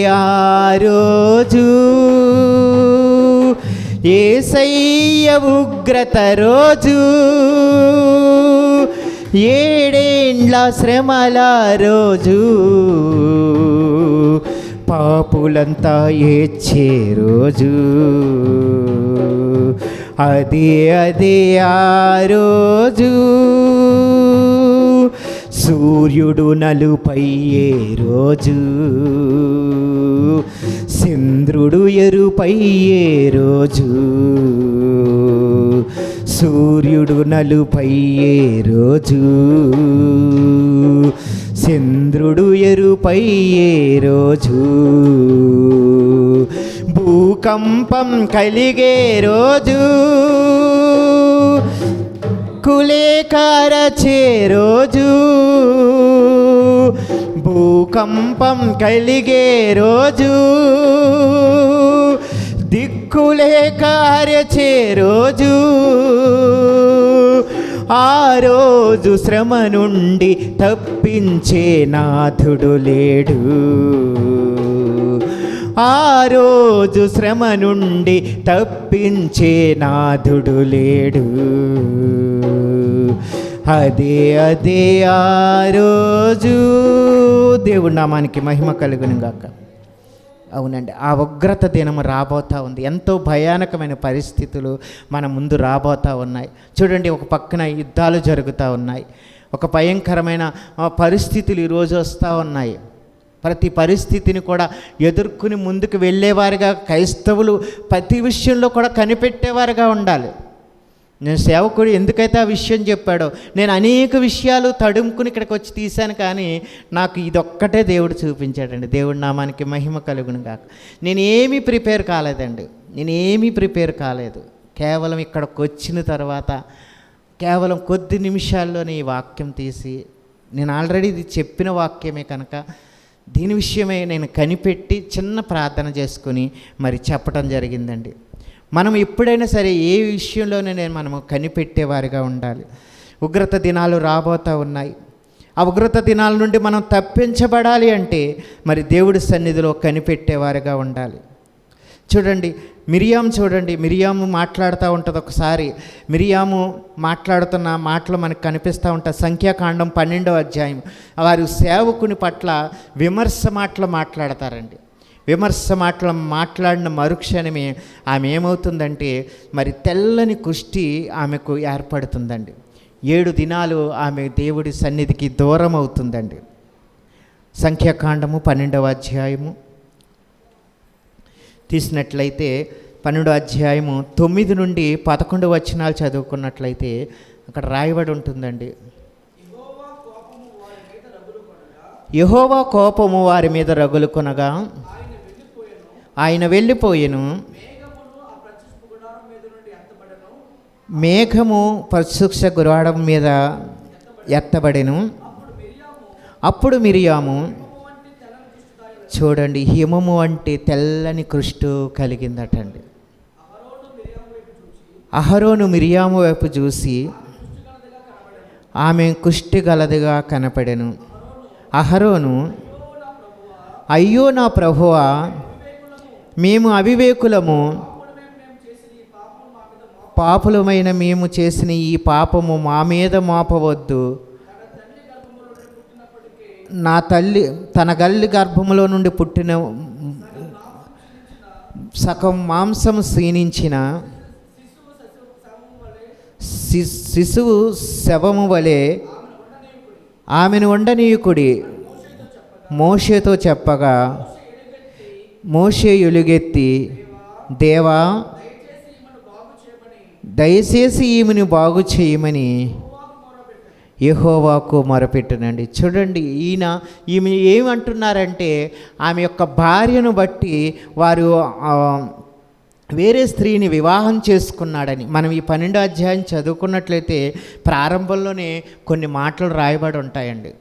ఆ రోజు యేసయ్య ఉగ్రత రోజు, 7 ఏండ్ల శ్రమల రోజు, పాపులంతా ఏడ్చే రోజు. అది ఆ రోజు సూర్యుడు నలుపయ్యే రోజు, చంద్రుడు ఎరుపయ్యే రోజు, సూర్యుడు నలుపయ్యే రోజు, చంద్రుడు ఎరుపయ్యే రోజు, భూకంపం కలిగే రోజు, కులేకారచే రోజు, భూకంపం కలిగే రోజు, దిక్కులేకారచే రోజు, ఆ రోజు శ్రమ నుండి తప్పించే నాథుడు లేడు, ఆ రోజు శ్రమ నుండి తప్పించే నాథుడు లేడు. అదే ఆ రోజు. దేవుడి నామానికి మహిమ కలుగును గాక. అవునండి, ఆ ఉగ్రత దినము రాబోతూ ఉంది. ఎంతో భయానకమైన పరిస్థితులు మన ముందు రాబోతూ ఉన్నాయి. చూడండి, ఒక పక్కన యుద్ధాలు జరుగుతూ ఉన్నాయి, ఒక భయంకరమైన పరిస్థితులు ఈరోజు వస్తూ ఉన్నాయి. ప్రతి పరిస్థితిని కూడా ఎదుర్కొని ముందుకు వెళ్ళేవారుగా క్రైస్తవులు ప్రతి విషయంలో కూడా కనిపెట్టేవారుగా ఉండాలి. నేను సేవకుడు ఎందుకైతే ఆ విషయం చెప్పాడో, నేను అనేక విషయాలు తడుముకుని ఇక్కడికి వచ్చి తీశాను, కానీ నాకు ఇదొక్కటే దేవుడు చూపించాడండి. దేవుడి నామానికి మహిమ కలుగును గాక. నేనేమీ ప్రిపేర్ కాలేదండి, నేనేమీ ప్రిపేర్ కాలేదు. కేవలం ఇక్కడికి వచ్చిన తర్వాత కేవలం కొద్ది నిమిషాల్లోనే ఈ వాక్యం తీసి, నేను ఆల్రెడీ ఇది చెప్పిన వాక్యమే కనుక దీని విషయమే నేను కనిపెట్టి చిన్న ప్రార్థన చేసుకుని మరి చెప్పడం జరిగిందండి. మనం ఎప్పుడైనా సరే ఏ విషయంలోనే మనము కనిపెట్టేవారిగా ఉండాలి. ఉగ్రత దినాలు రాబోతూ ఉన్నాయి. ఆ ఉగ్రత దినాల నుండి మనం తప్పించబడాలి అంటే మరి దేవుడి సన్నిధిలో కనిపెట్టేవారిగా ఉండాలి. చూడండి, మిరియాము మాట్లాడుతూ ఉంటుంది. ఒకసారి మిరియాము మాట్లాడుతున్న మాటలు మనకు కనిపిస్తూ ఉంటాయి. సంఖ్యాకాండం 12వ అధ్యాయం. వారు సేవకుని పట్ల విమర్శ మాటలు మాట్లాడతారండి. విమర్శ మాట్లాడిన మరుక్షణమే ఆమె ఏమవుతుందంటే మరి తెల్లని కుష్టి ఆమెకు ఏర్పడుతుందండి. 7 దినాలు ఆమె దేవుడి సన్నిధికి దూరం అవుతుందండి. సంఖ్యాకాండము 12వ అధ్యాయము తీసినట్లయితే 12వ అధ్యాయము 9 నుండి 11 వచనాలు చదువుకున్నట్లయితే అక్కడ రాయబడి ఉంటుందండి. యెహోవా కోపము వారి మీద రగులుకొనగా ఆయన వెళ్ళిపోయెను. మేఘము ప్రత్యక్ష గుడారం మీద ఎత్తబడెను. అప్పుడు మిరియాము, చూడండి, హిమము అంటే తెల్లని కృష్టు కలిగిందటండి. అహరోను మిరియాము వైపు చూసి ఆమె కుష్టి గలదిగా కనపడెను. అహరోను, అయ్యో నా ప్రభువా, మేము అవివేకులము, పాపులమైన మేము చేసిన ఈ పాపము మా మీద మోపవద్దు. నా తల్లి తన గల్లి గర్భములో నుండి పుట్టిన సగం మాంసము క్షీణించిన శిశువు శవము వలె ఆమెను ఉండనీయుకుడి మోషేతో చెప్పగా, మోషే ఎలుగెత్తి, దేవా, దయచేసి ఈమెను బాగు చేయమని యెహోవాకు మొరపెట్టునండి. చూడండి, ఈమె ఏమంటున్నారంటే ఆమె యొక్క భార్యను బట్టి వారు వేరే స్త్రీని వివాహం చేసుకున్నాడని. మనం ఈ 12వ అధ్యాయం చదువుకున్నట్లయితే ప్రారంభంలోనే కొన్ని మాటలు రాయబడి ఉంటాయండి.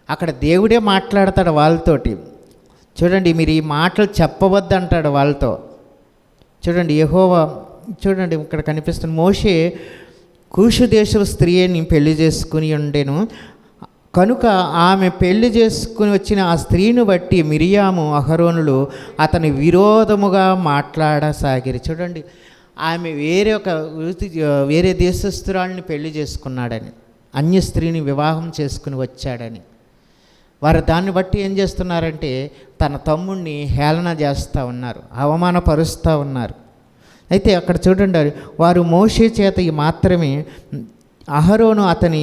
అక్కడ దేవుడే మాట్లాడతాడు వాళ్ళతోటి. చూడండి, మీరు ఈ మాటలు చెప్పవద్దంటాడు వాళ్ళతో. చూడండి, యెహోవా, చూడండి ఇక్కడ కనిపిస్తున్న, మోషే కూషు దేశపు స్త్రీని పెళ్లి చేసుకుని ఉండెను కనుక ఆమె పెళ్లి చేసుకుని వచ్చిన ఆ స్త్రీని బట్టి మిరియాము అహరోనులు అతని విరోధముగా మాట్లాడసాగిరి. చూడండి, ఆమె వేరే దేశస్తురాలని పెళ్లి చేసుకున్నాడని, అన్య స్త్రీని వివాహం చేసుకుని వచ్చాడని వారు దాన్ని బట్టి ఏం చేస్తున్నారంటే తన తమ్ముడిని హేళన చేస్తూ ఉన్నారు, అవమానపరుస్తూ ఉన్నారు. అయితే అక్కడ చూడండి, వారు మోషే చేత మాత్రమే అహరోను అతని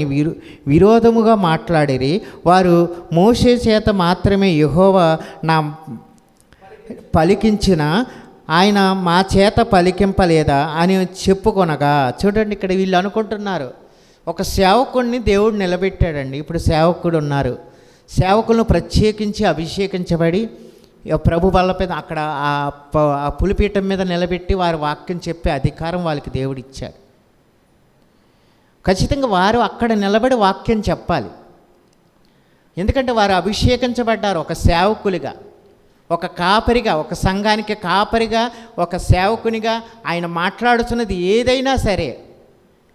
విరోధముగా మాట్లాడిరి. వారు మోషే చేత మాత్రమే యెహోవా నా పలికించిన ఆయన మా చేత పలికింపలేదా అని చెప్పుకొనగా. చూడండి, ఇక్కడ వీళ్ళు అనుకుంటున్నారు ఒక సేవకుడిని దేవుడు నిలబెట్టాడండి. ఇప్పుడు సేవకుడు ఉన్నారు, సేవకులను ప్రత్యేకించి అభిషేకించబడి ప్రభు బల్లపై అక్కడ ఆ పులిపీఠం మీద నిలబెట్టి వారి వాక్యం చెప్పే అధికారం వాళ్ళకి దేవుడు ఇచ్చాడు. ఖచ్చితంగా వారు అక్కడ నిలబడి వాక్యం చెప్పాలి. ఎందుకంటే వారు అభిషేకించబడ్డారు ఒక సేవకులుగా, ఒక కాపరిగా, ఒక సంఘానికి కాపరిగా, ఒక సేవకునిగా. ఆయన మాట్లాడుతున్నది ఏదైనా సరే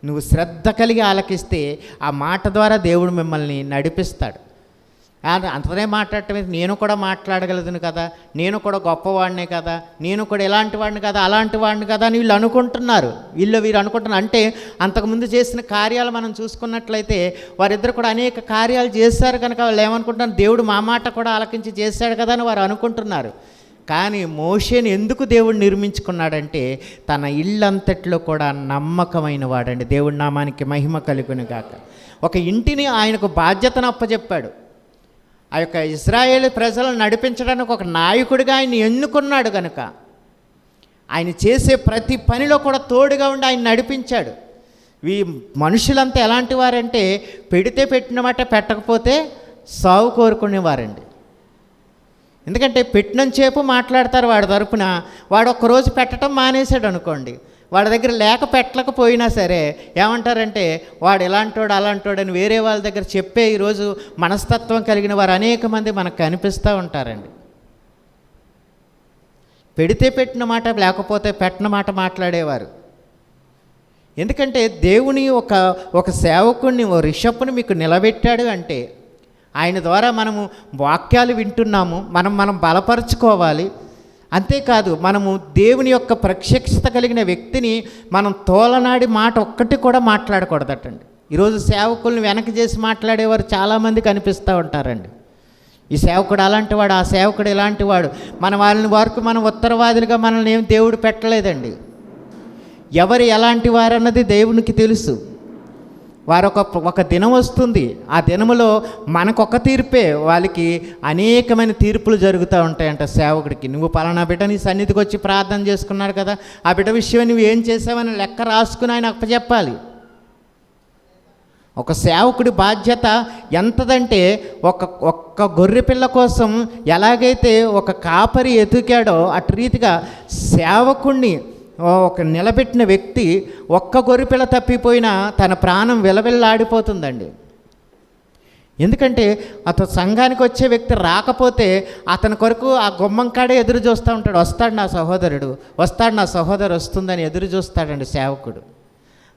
నువ్వు శ్రద్ధ కలిగి ఆలకిస్తే ఆ మాట ద్వారా దేవుడు మిమ్మల్ని నడిపిస్తాడు. అంతనే మాట్లాడటమే, నేను కూడా మాట్లాడగలదును కదా, నేను కూడా గొప్పవాడినే కదా, నేను కూడా ఇలాంటి వాడిని కదా, అలాంటి వాడిని కదా అని వీళ్ళు అనుకుంటున్నారు. వీరు అనుకుంటున్నారు. అంటే అంతకుముందు చేసిన కార్యాలు మనం చూసుకున్నట్లయితే వారిద్దరు కూడా అనేక కార్యాలు చేశారు కనుక వాళ్ళు ఏమనుకుంటున్నారు, దేవుడు మా మాట కూడా ఆలకించి చేశాడు కదా అని వారు అనుకుంటున్నారు. కానీ మోషేని ఎందుకు దేవుడు నిర్మించుకున్నాడంటే తన ఇల్లంతట్లో కూడా నమ్మకమైన వాడండి. దేవుడి నామానికి మహిమ కలుగును గాక. ఒక ఇంటిని ఆయనకు బాధ్యతను అప్పచెప్పాడు. ఆ యొక్క ఇశ్రాయేలు ప్రజలను నడిపించడానికి ఒక నాయకుడిగా ఆయన ఎన్నుకున్నాడు కనుక ఆయన చేసే ప్రతి పనిలో కూడా తోడుగా ఉండి ఆయన నడిపించాడు. ఈ మనుషులంతా ఎలాంటి వారంటే పెడితే పెట్టిన మాట, పెట్టకపోతే సావు కోరుకునేవారండి. ఎందుకంటే పెట్టినంచేపు మాట్లాడతారు వాడి తరపున. వాడు ఒక్కరోజు పెట్టడం మానేశాడు అనుకోండి, వాడి దగ్గర లేక పెట్టలేకపోయినా సరే ఏమంటారంటే వాడు ఎలాంటోడు అలాంటోడని వేరే వాళ్ళ దగ్గర చెప్పే ఈరోజు మనస్తత్వం కలిగిన వారు అనేక మంది మనకు కనిపిస్తూ ఉంటారండి. పెడితే పెట్టిన మాట, లేకపోతే పెట్టిన మాట మాట్లాడేవారు. ఎందుకంటే దేవుని ఒక సేవకుడిని, ఓ రిషప్పుని మీకు నిలబెట్టాడు అంటే ఆయన ద్వారా మనము వాక్యాలు వింటున్నాము, మనం బలపరుచుకోవాలి. అంతేకాదు మనము దేవుని యొక్క ప్రత్యక్షత కలిగిన వ్యక్తిని మనం తోలనాడి మాట ఒక్కటి కూడా మాట్లాడకూడదటండి. ఈరోజు సేవకుల్ని వెనక చేసి మాట్లాడేవారు చాలామంది కనిపిస్తూ ఉంటారండి. ఈ సేవకుడు అలాంటి వాడు, ఆ సేవకుడు ఇలాంటి వాడు. వాళ్ళని వరకు మనం ఉత్తరవాదులుగా మనల్ని ఏం దేవుడు పెట్టలేదండి. ఎవరు ఎలాంటి వారన్నది దేవునికి తెలుసు. వారు ఒక దినం వస్తుంది, ఆ దినములో మనకొక తీర్పే, వాళ్ళకి అనేకమైన తీర్పులు జరుగుతూ ఉంటాయంట. సేవకుడికి, నువ్వు పలానా బిడ్డ నీ సన్నిధికి వచ్చి ప్రార్థన చేసుకున్నాడు కదా, ఆ బిడ్డ విషయం నువ్వు ఏం చేసావని లెక్క రాసుకుని ఆయన అప్పచెప్పాలి. ఒక సేవకుడి బాధ్యత ఎంతదంటే, ఒక్క గొర్రె పిల్ల కోసం ఎలాగైతే ఒక కాపరి ఎతుకాడో అటు రీతిగా సేవకుణ్ణి ఒక నిలబెట్టిన వ్యక్తి ఒక్క గొర్రెపిల్ల తప్పిపోయినా తన ప్రాణం విలవిల్లాడిపోతుందండి. ఎందుకంటే అతను సంఘానికి వచ్చే వ్యక్తి రాకపోతే అతని కొరకు ఆ గుమ్మం కాడే ఎదురు చూస్తూ ఉంటాడు. వస్తాడు నా సహోదరుడు, వస్తాడు నా సహోదరు వస్తుందని ఎదురు చూస్తాడండి సేవకుడు.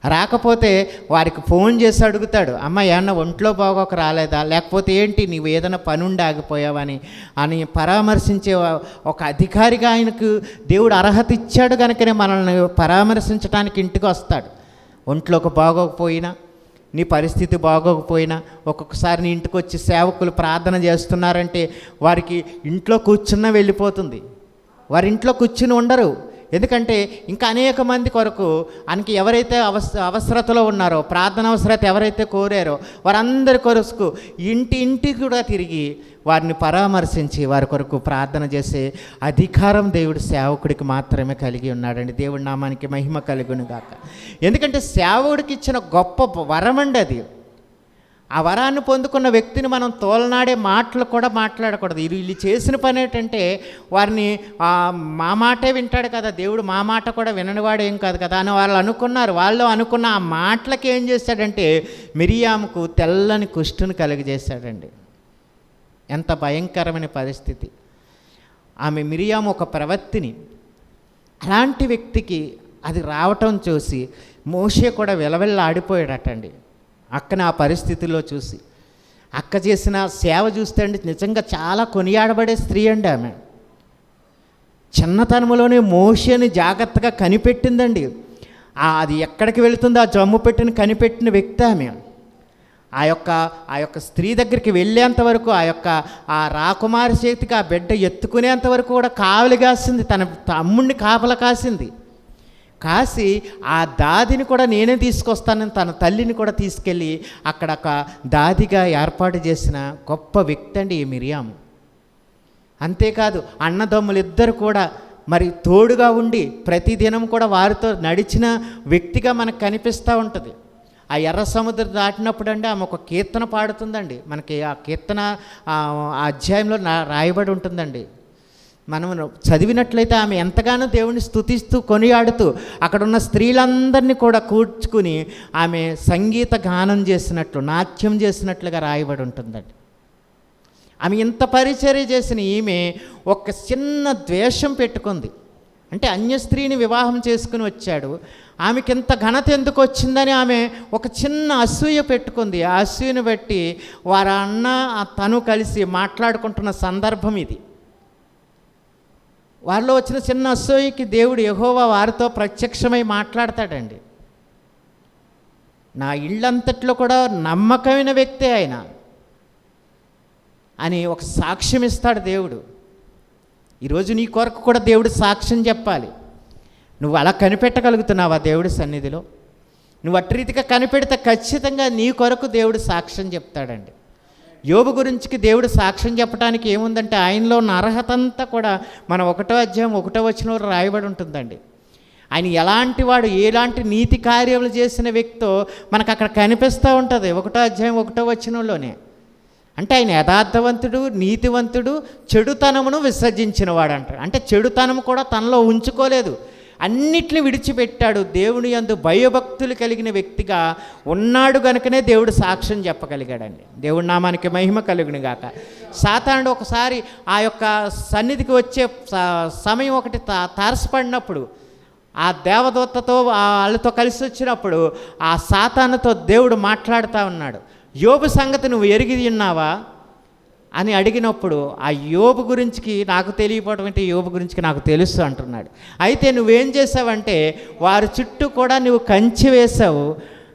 రాకపోతే వారికి ఫోన్ చేసి అడుగుతాడు, అమ్మ ఏమన్నా ఒంట్లో బాగోక రాలేదా, లేకపోతే ఏంటి నీవు ఏదైనా పనుండి ఆగిపోయావని అని పరామర్శించే ఒక అధికారిగా ఆయనకు దేవుడు అర్హత ఇచ్చాడు. కనుకనే మనల్ని పరామర్శించడానికి ఇంటికి వస్తాడు. ఒంట్లోకి బాగోకపోయినా, నీ పరిస్థితి బాగోకపోయినా, ఒక్కొక్కసారి నీ ఇంటికి వచ్చి సేవకులు ప్రార్థన చేస్తున్నారంటే వారికి ఇంట్లో కూర్చున్నా వెళ్ళిపోతుంది. వారి ఇంట్లో కూర్చుని ఉండరు. ఎందుకంటే ఇంకా అనేక మంది కొరకు ఆయనకి ఎవరైతే అవసరతలో ఉన్నారో, ప్రార్థన అవసరత ఎవరైతే కోరారో వారందరి కొరకు ఇంటికి కూడా తిరిగి వారిని పరామర్శించి వారి కొరకు ప్రార్థన చేసే అధికారం దేవుడు సేవకుడికి మాత్రమే కలిగి ఉన్నాడండి. దేవుడి నామానికి మహిమ కలుగును గాక. ఎందుకంటే సేవకుడికి ఇచ్చిన గొప్ప వరం అండి అది. ఆ వరాన్ని పొందుకున్న వ్యక్తిని మనం తోలనాడే మాటలు కూడా మాట్లాడకూడదు. వీళ్ళు చేసిన పని ఏంటంటే వారిని మా మాటే వింటాడు కదా దేవుడు, మా మాట కూడా విననివాడు ఏం కాదు కదా అని వాళ్ళు అనుకున్నారు. వాళ్ళు అనుకున్న ఆ మాటలకి ఏం చేశాడంటే మిరియాముకు తెల్లని కుష్టును కలుగజేశాడండి. ఎంత భయంకరమైన పరిస్థితి. ఆమె మిరియాము ఒక ప్రవక్తిని, అలాంటి వ్యక్తికి అది రావటం చూసి మోషే కూడా విలవిల్లాడిపోయాడటండి. అక్కని ఆ పరిస్థితుల్లో చూసి అక్క చేసిన సేవ చూస్తే అండి నిజంగా చాలా కొనియాడబడే స్త్రీ అండి. ఆమె చిన్నతనంలోనే మోషేని జాగ్రత్తగా కనిపెట్టిందండి. అది ఎక్కడికి వెళుతుందో ఆ జమ్ము పెట్టిన కనిపెట్టిన వ్యక్తి ఆమె. ఆ యొక్క స్త్రీ దగ్గరికి వెళ్ళేంత వరకు, ఆ రాకుమారి చేతికి ఆ బిడ్డ ఎత్తుకునేంత వరకు కూడా కావలి కాసింది. తన తమ్ముడిని కాపల కాసింది. కాసి ఆ దాదిని కూడా నేనే తీసుకొస్తానని తన తల్లిని కూడా తీసుకెళ్ళి అక్కడ ఒక దాదిగా ఏర్పాటు చేసిన గొప్ప వ్యక్తి అండి ఈ మిరియాము. అంతేకాదు అన్నదమ్ములు ఇద్దరు కూడా మరి తోడుగా ఉండి ప్రతిదినం కూడా వారితో నడిచిన వ్యక్తిగా మనకు కనిపిస్తూ ఉంటుంది. ఆ ఎర్ర సముద్రం దాటినప్పుడు అండి ఆమె ఒక కీర్తన పాడుతుందండి. మనకి ఆ కీర్తన ఆ అధ్యాయంలో రాయబడి ఉంటుందండి. మనం చదివినట్లయితే ఆమె ఎంతగానో దేవుని స్తుతిస్తూ కొనియాడుతూ అక్కడున్న స్త్రీలందరినీ కూడా కూర్చుకుని ఆమె సంగీత గానం చేసినట్లు, నాట్యం చేసినట్లుగా రాయబడి ఉంటుందండి. ఆమె ఇంత పరిచర్య చేసిన ఈమె ఒక చిన్న ద్వేషం పెట్టుకుంది. అంటే అన్య స్త్రీని వివాహం చేసుకుని వచ్చాడు, ఆమెకి ఇంత ఘనత ఎందుకు వచ్చిందని ఆమె ఒక చిన్న అసూయ పెట్టుకుంది. ఆ అసూయను బట్టి వారి అన్న తను కలిసి మాట్లాడుకుంటున్న సందర్భం ఇది. వారిలో వచ్చిన చిన్న అసూయకి దేవుడు యెహోవా వారితో ప్రత్యక్షమై మాట్లాడతాడండి. నా ఇళ్ళంతట్లో కూడా నమ్మకమైన వ్యక్తే ఆయన అని ఒక సాక్ష్యం ఇస్తాడు దేవుడు. ఈరోజు నీ కొరకు కూడా దేవుడు సాక్ష్యం చెప్పాలి. నువ్వు అలా కనిపెట్టగలుగుతున్నావా దేవుడి సన్నిధిలో? నువ్వు అటు రీతిగా కనిపెడితే ఖచ్చితంగా నీ కొరకు దేవుడు సాక్ష్యం చెప్తాడండి. యోబు గురించి దేవుడు సాక్ష్యం చెప్పడానికి ఏముందంటే ఆయనలో ఉన్న అర్హత అంతా కూడా మన 1వ అధ్యాయం 1వ వచనంలో రాయబడి ఉంటుందండి. ఆయన ఎలాంటి వాడు, ఎలాంటి నీతి కార్యములు చేసిన వ్యక్తో మనకు అక్కడ కనిపిస్తూ ఉంటుంది 1వ అధ్యాయం 1వ వచనంలోనే. అంటే ఆయన యథార్థవంతుడు, నీతివంతుడు, చెడుతనమును విసర్జించిన వాడు అంటాడు. అంటే చెడుతనం కూడా తనలో ఉంచుకోలేదు, అన్నిటిని విడిచిపెట్టాడు. దేవుని యందు భయభక్తులు కలిగిన వ్యక్తిగా ఉన్నాడు కనుకనే దేవుడు సాక్ష్యం చెప్పగలిగాడండి. దేవుడి నామానికి మహిమ కలుగును గాక. సాతానుడు ఒకసారి ఆ యొక్క సన్నిధికి వచ్చే సమయం ఒకటి తారసపడినప్పుడు, ఆ దేవదూతతో వాళ్ళతో కలిసి వచ్చినప్పుడు ఆ సాతానుతో దేవుడు మాట్లాడుతూ ఉన్నాడు. యోబు సంగతి నువ్వు ఎరిగి ఉన్నావా అని అడిగినప్పుడు ఆ యోబు గురించి నాకు తెలియకపోవడం అంటే యోబు గురించి నాకు తెలుసు అంటున్నాడు. అయితే నువ్వేం చేసావంటే వారి చుట్టూ కూడా నువ్వు కంచె వేసావు,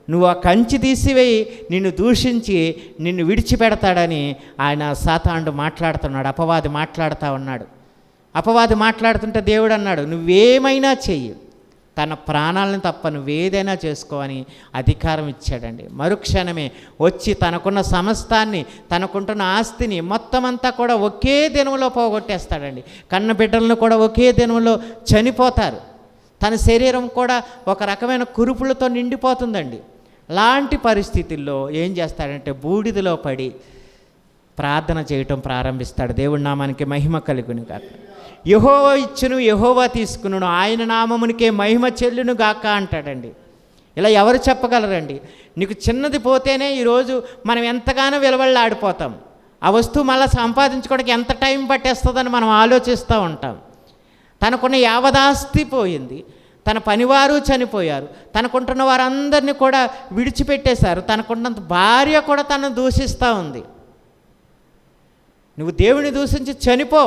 నువ్వు ఆ కంచి తీసివేయి, నిన్ను దూషించి నిన్ను విడిచిపెడతాడని ఆయన సాతానుడు మాట్లాడుతున్నాడు. అపవాది మాట్లాడుతూ ఉన్నాడు. అపవాది మాట్లాడుతుంటే దేవుడు అన్నాడు, నువ్వేమైనా చెయ్యి, తన ప్రాణాలను తప్ప నువ్వేదైనా చేసుకో అని అధికారం ఇచ్చాడండి. మరుక్షణమే వచ్చి తనకున్న సమస్తాన్ని, తనకుంటున్న ఆస్తిని మొత్తం అంతా కూడా ఒకే దినంలో పోగొట్టేస్తాడండి. కన్న బిడ్డలను కూడా ఒకే దినంలో చనిపోతారు. తన శరీరం కూడా ఒక రకమైన కురుపులతో నిండిపోతుందండి. లాంటి పరిస్థితుల్లో ఏం చేస్తాడంటే బూడిదలో పడి ప్రార్థన చేయటం ప్రారంభిస్తాడు. దేవుడి నామానికి మహిమ కలుగును గాక. యెహోవా ఇచ్చును, యెహోవా తీసుకును, ఆయన నామమునికే మహిమ చెల్లును గాక అంటాడండి. ఇలా ఎవరు చెప్పగలరండి? నీకు చిన్నది పోతేనే ఈరోజు మనం ఎంతగానో విలువళ్ళాడిపోతాం. ఆ వస్తువు మళ్ళీ సంపాదించుకోవడానికి ఎంత టైం పట్టేస్తుందని మనం ఆలోచిస్తూ ఉంటాం. తనకున్న యావదాస్తి పోయింది, తన పనివారు చనిపోయారు, తనకుంటున్న వారందరినీ కూడా విడిచిపెట్టేశారు, తనకున్నంత భార్య కూడా తనను దూషిస్తూ ఉంది. నువ్వు దేవుని దూషించి చనిపో,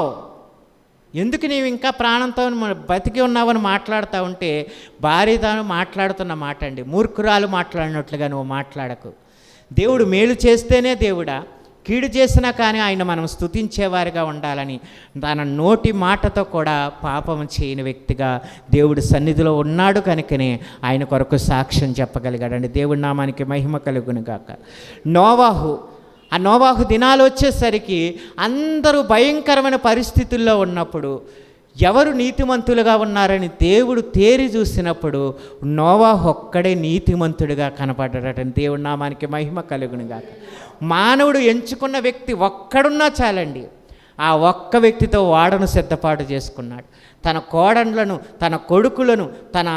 ఎందుకు నీవు ఇంకా ప్రాణంతో బతికి ఉన్నావని మాట్లాడుతూ ఉంటే భార్యతో మాట్లాడుతున్న మాట అండి. మూర్ఖురాలు మాట్లాడినట్లుగా నువ్వు మాట్లాడకు. దేవుడు మేలు చేస్తేనే దేవుడా, కీడు చేసినా కానీ ఆయన మనం స్తుతించేవారిగా ఉండాలని తన నోటి మాటతో కూడా పాపం చేయని వ్యక్తిగా దేవుడి సన్నిధిలో ఉన్నాడు కనుకనే ఆయన కొరకు సాక్ష్యం చెప్పగలిగాడండి. దేవుడి నామానికి మహిమ కలుగును గాక. ఆ నోవాహు దినాలు వచ్చేసరికి అందరూ భయంకరమైన పరిస్థితుల్లో ఉన్నప్పుడు ఎవరు నీతిమంతులుగా ఉన్నారని దేవుడు తేరి చూసినప్పుడు నోవాహు ఒక్కడే నీతిమంతుడిగా కనపడ్డాడటని. దేవుడి నామానికి మహిమ కలుగును గాక. మానవుడు ఎంచుకున్న వ్యక్తి ఒక్కడున్నా చాలండి. ఆ ఒక్క వ్యక్తితో వాడను సిద్ధపాటు చేసుకున్నాడు. తన కోడళ్లను, తన కొడుకులను, తన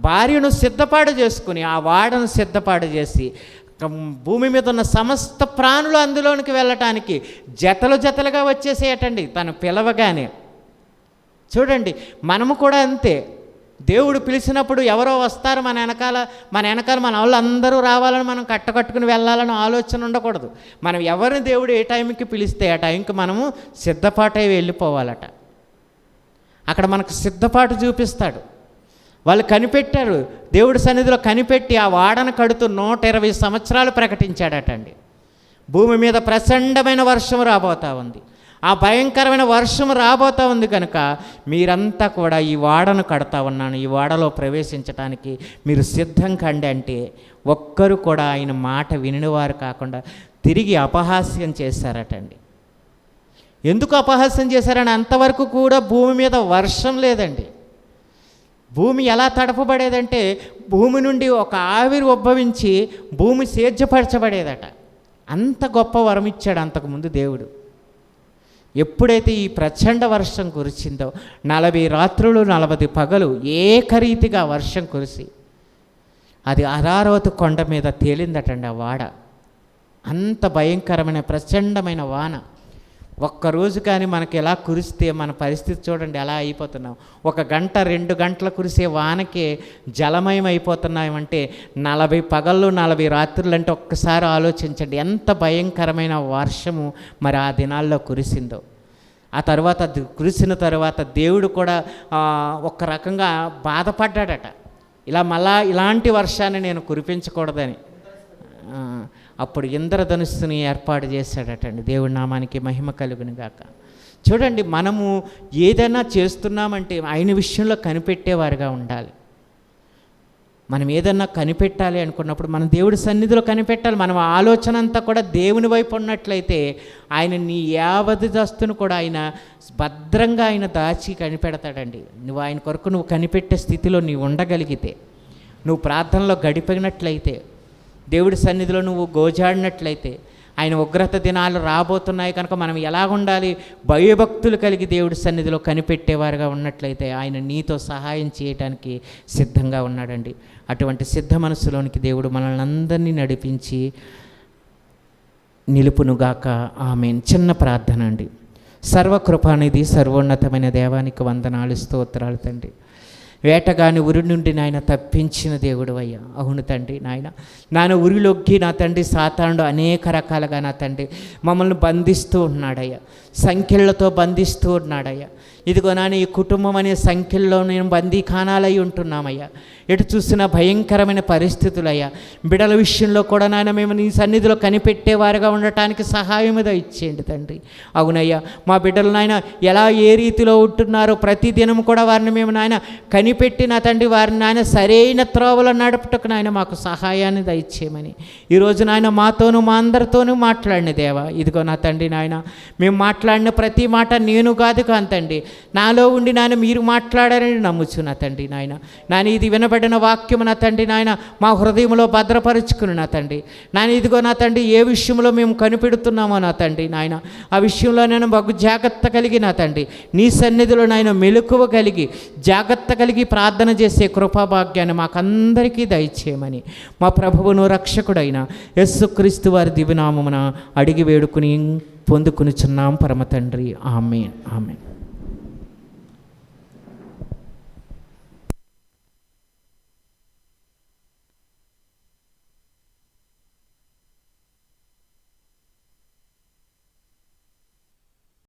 భార్యను సిద్ధపాటు చేసుకుని ఆ వాడను సిద్ధపాటు చేసి భూమి మీద ఉన్న సమస్త ప్రాణులు అందులోనికి వెళ్ళటానికి జతలు జతలుగా వచ్చేసేయటండి తను పిలవగానే. చూడండి, మనము కూడా అంతే. దేవుడు పిలిచినప్పుడు ఎవరో వస్తారు మన వెనకాల మన వాళ్ళు అందరూ రావాలని మనం కట్టుకుని వెళ్ళాలని ఆలోచన ఉండకూడదు. మనం ఎవరిని దేవుడు ఏ టైంకి పిలిస్తే ఆ టైంకి మనము సిద్ధపాటై వెళ్ళిపోవాలట. అక్కడ మనకు సిద్ధపాటు చూపిస్తాడు. వాళ్ళు కనిపెట్టారు, దేవుడి సన్నిధిలో కనిపెట్టి ఆ వాడను కడుతూ 120 సంవత్సరాలు ప్రకటించాడటండి. భూమి మీద ప్రచండమైన వర్షం రాబోతూ ఉంది. ఆ భయంకరమైన వర్షం రాబోతూ ఉంది కనుక మీరంతా కూడా ఈ వాడను కడతా ఉన్నాను, ఈ వాడలో ప్రవేశించడానికి మీరు సిద్ధం కండి అంటే ఒక్కరు కూడా ఆయన మాట వినినవారు కాకుండా తిరిగి అపహాస్యం చేశారటండి. ఎందుకు అపహాస్యం చేశారని? అంతవరకు కూడా భూమి మీద వర్షం లేదండి. భూమి ఎలా తడపబడేదంటే భూమి నుండి ఒక ఆవిరి ఉద్భవించి భూమి సేద్యపరచబడేదట. అంత గొప్ప వరం ఇచ్చాడు అంతకుముందు దేవుడు. ఎప్పుడైతే ఈ ప్రచండ వర్షం కురిసిందో 40 రాత్రులు 40 పగలు ఏకరీతిగా వర్షం కురిసి అది అరారోతు కొండ మీద తేలిందటండి ఆ వాడ. అంత భయంకరమైన ప్రచండమైన వాన. ఒక్కరోజు కానీ మనకి ఎలా కురిస్తే మన పరిస్థితి చూడండి ఎలా అయిపోతున్నాం. 1 గంట 2 గంటలు కురిసే వానకే జలమయం అయిపోతున్నామంటే 40 పగళ్ళు 40 రాత్రులు అంటే ఒక్కసారి ఆలోచించండి ఎంత భయంకరమైన వర్షము మరి ఆ దినాల్లో కురిసిందో. ఆ తర్వాత కురిసిన తర్వాత దేవుడు కూడా ఒక రకంగా బాధపడ్డాడట. మళ్ళా ఇలాంటి వర్షాన్ని నేను కురిపించకూడదని. అప్పుడు ఇంద్రధనుస్సుని ఏర్పాటు చేశాడటండి. దేవుడి నామానికి మహిమ కలుగును గాక. చూడండి, మనము ఏదైనా చేస్తున్నామంటే ఆయన విషయంలో కనిపెట్టేవారుగా ఉండాలి. మనం ఏదన్నా కనిపెట్టాలి అనుకున్నప్పుడు మనం దేవుడి సన్నిధిలో కనిపెట్టాలి. మనం ఆలోచన అంతా కూడా దేవుని వైపు ఉన్నట్లయితే ఆయన నీ యావత్తు కూడా ఆయన భద్రంగా ఆయన దాచి కనిపెడతాడండి. నువ్వు ఆయన కొరకు నువ్వు కనిపెట్టే స్థితిలో నీవు ఉండగలిగితే, నువ్వు ప్రార్థనలో గడిపినట్లయితే, దేవుడి సన్నిధిలో నువ్వు గోజాడినట్లయితే, ఆయన ఉగ్రత దినాలు రాబోతున్నాయి కనుక మనం ఎలాగుండాలి? భయభక్తులు కలిగి దేవుడి సన్నిధిలో కనిపెట్టేవారుగా ఉన్నట్లయితే ఆయన నీతో సహాయం చేయడానికి సిద్ధంగా ఉన్నాడండి. అటువంటి సిద్ధ మనసులోనికి దేవుడు మనల్ని అందరినీ నడిపించి నిలుపునుగాక. ఆమేన్. చిన్న ప్రార్థన అండి. సర్వకృపానిధి సర్వోన్నతమైన దేవానికి వందనాలు, స్తోత్రాలు తండ్రి. వేటగాని ఉరి నుండి నాయన తప్పించిన దేవుడు అయ్యా. అవును తండ్రి, నాయన ఉరిలోకి నా తండ్రి సాతానుడు అనేక రకాలుగా నా తండ్రి మమ్మల్ని బంధిస్తూ ఉన్నాడయ్యా, సంఖ్యలతో బంధిస్తూ ఉన్నాడయ్యా. ఇదిగో నాయన ఈ కుటుంబం అనే సంఖ్యల్లో నేను బందీఖానాలై ఉంటున్నామయ్యా. ఎటు చూసిన భయంకరమైన పరిస్థితులయ్యా. బిడ్డల విషయంలో కూడా నాయన మేము నీ సన్నిధిలో కనిపెట్టేవారుగా ఉండటానికి సహాయముగా ఇచ్చేయండి తండ్రి. అవునయ్యా, మా బిడ్డలు నాయన ఎలా ఏ రీతిలో ఉంటున్నారో ప్రతిదినం కూడా వారిని మేము నాయన కనిపెట్టి నా తండ్రి వారిని నాయన సరైన త్రోవలో నడుపుటకు నాయన మాకు సహాయాన్ని దయచేయమని ఈరోజు నాయన మాతోనూ మా అందరితోనూ మాట్లాడిన దేవా. ఇదిగో నా తండ్రి నాయన మేము మాట్లాడిన ప్రతి మాట నేను కాదు కాంతండి, నాలో ఉండి నాయన మీరు మాట్లాడారని నమ్ముచు నా తండ్రి నాయన. ఇది వినబడిన వాక్యము నా తండ్రి నాయన మా హృదయంలో భద్రపరుచుకుని నా తండ్రి నాయన. ఇదిగో నా తండ్రి ఏ విషయంలో మేము కనిపెడుతున్నామో నా తండ్రి నాయన ఆ విషయంలో నేను బహు జాగ్రత్త కలిగి నా తండ్రి నీ సన్నిధిలో నాయన మెలకువ కలిగి జాగ్రత్త కలిగి ప్రార్థన చేసే కృపాభాగ్యాన్ని మాకందరికీ దయచేయమని మా ప్రభువును రక్షకుడైన యేసుక్రీస్తు వారి దివ్యనామమున అడిగి వేడుకుని పొందుకునిచున్నాం పరమ తండ్రి. ఆమేన్, ఆమేన్.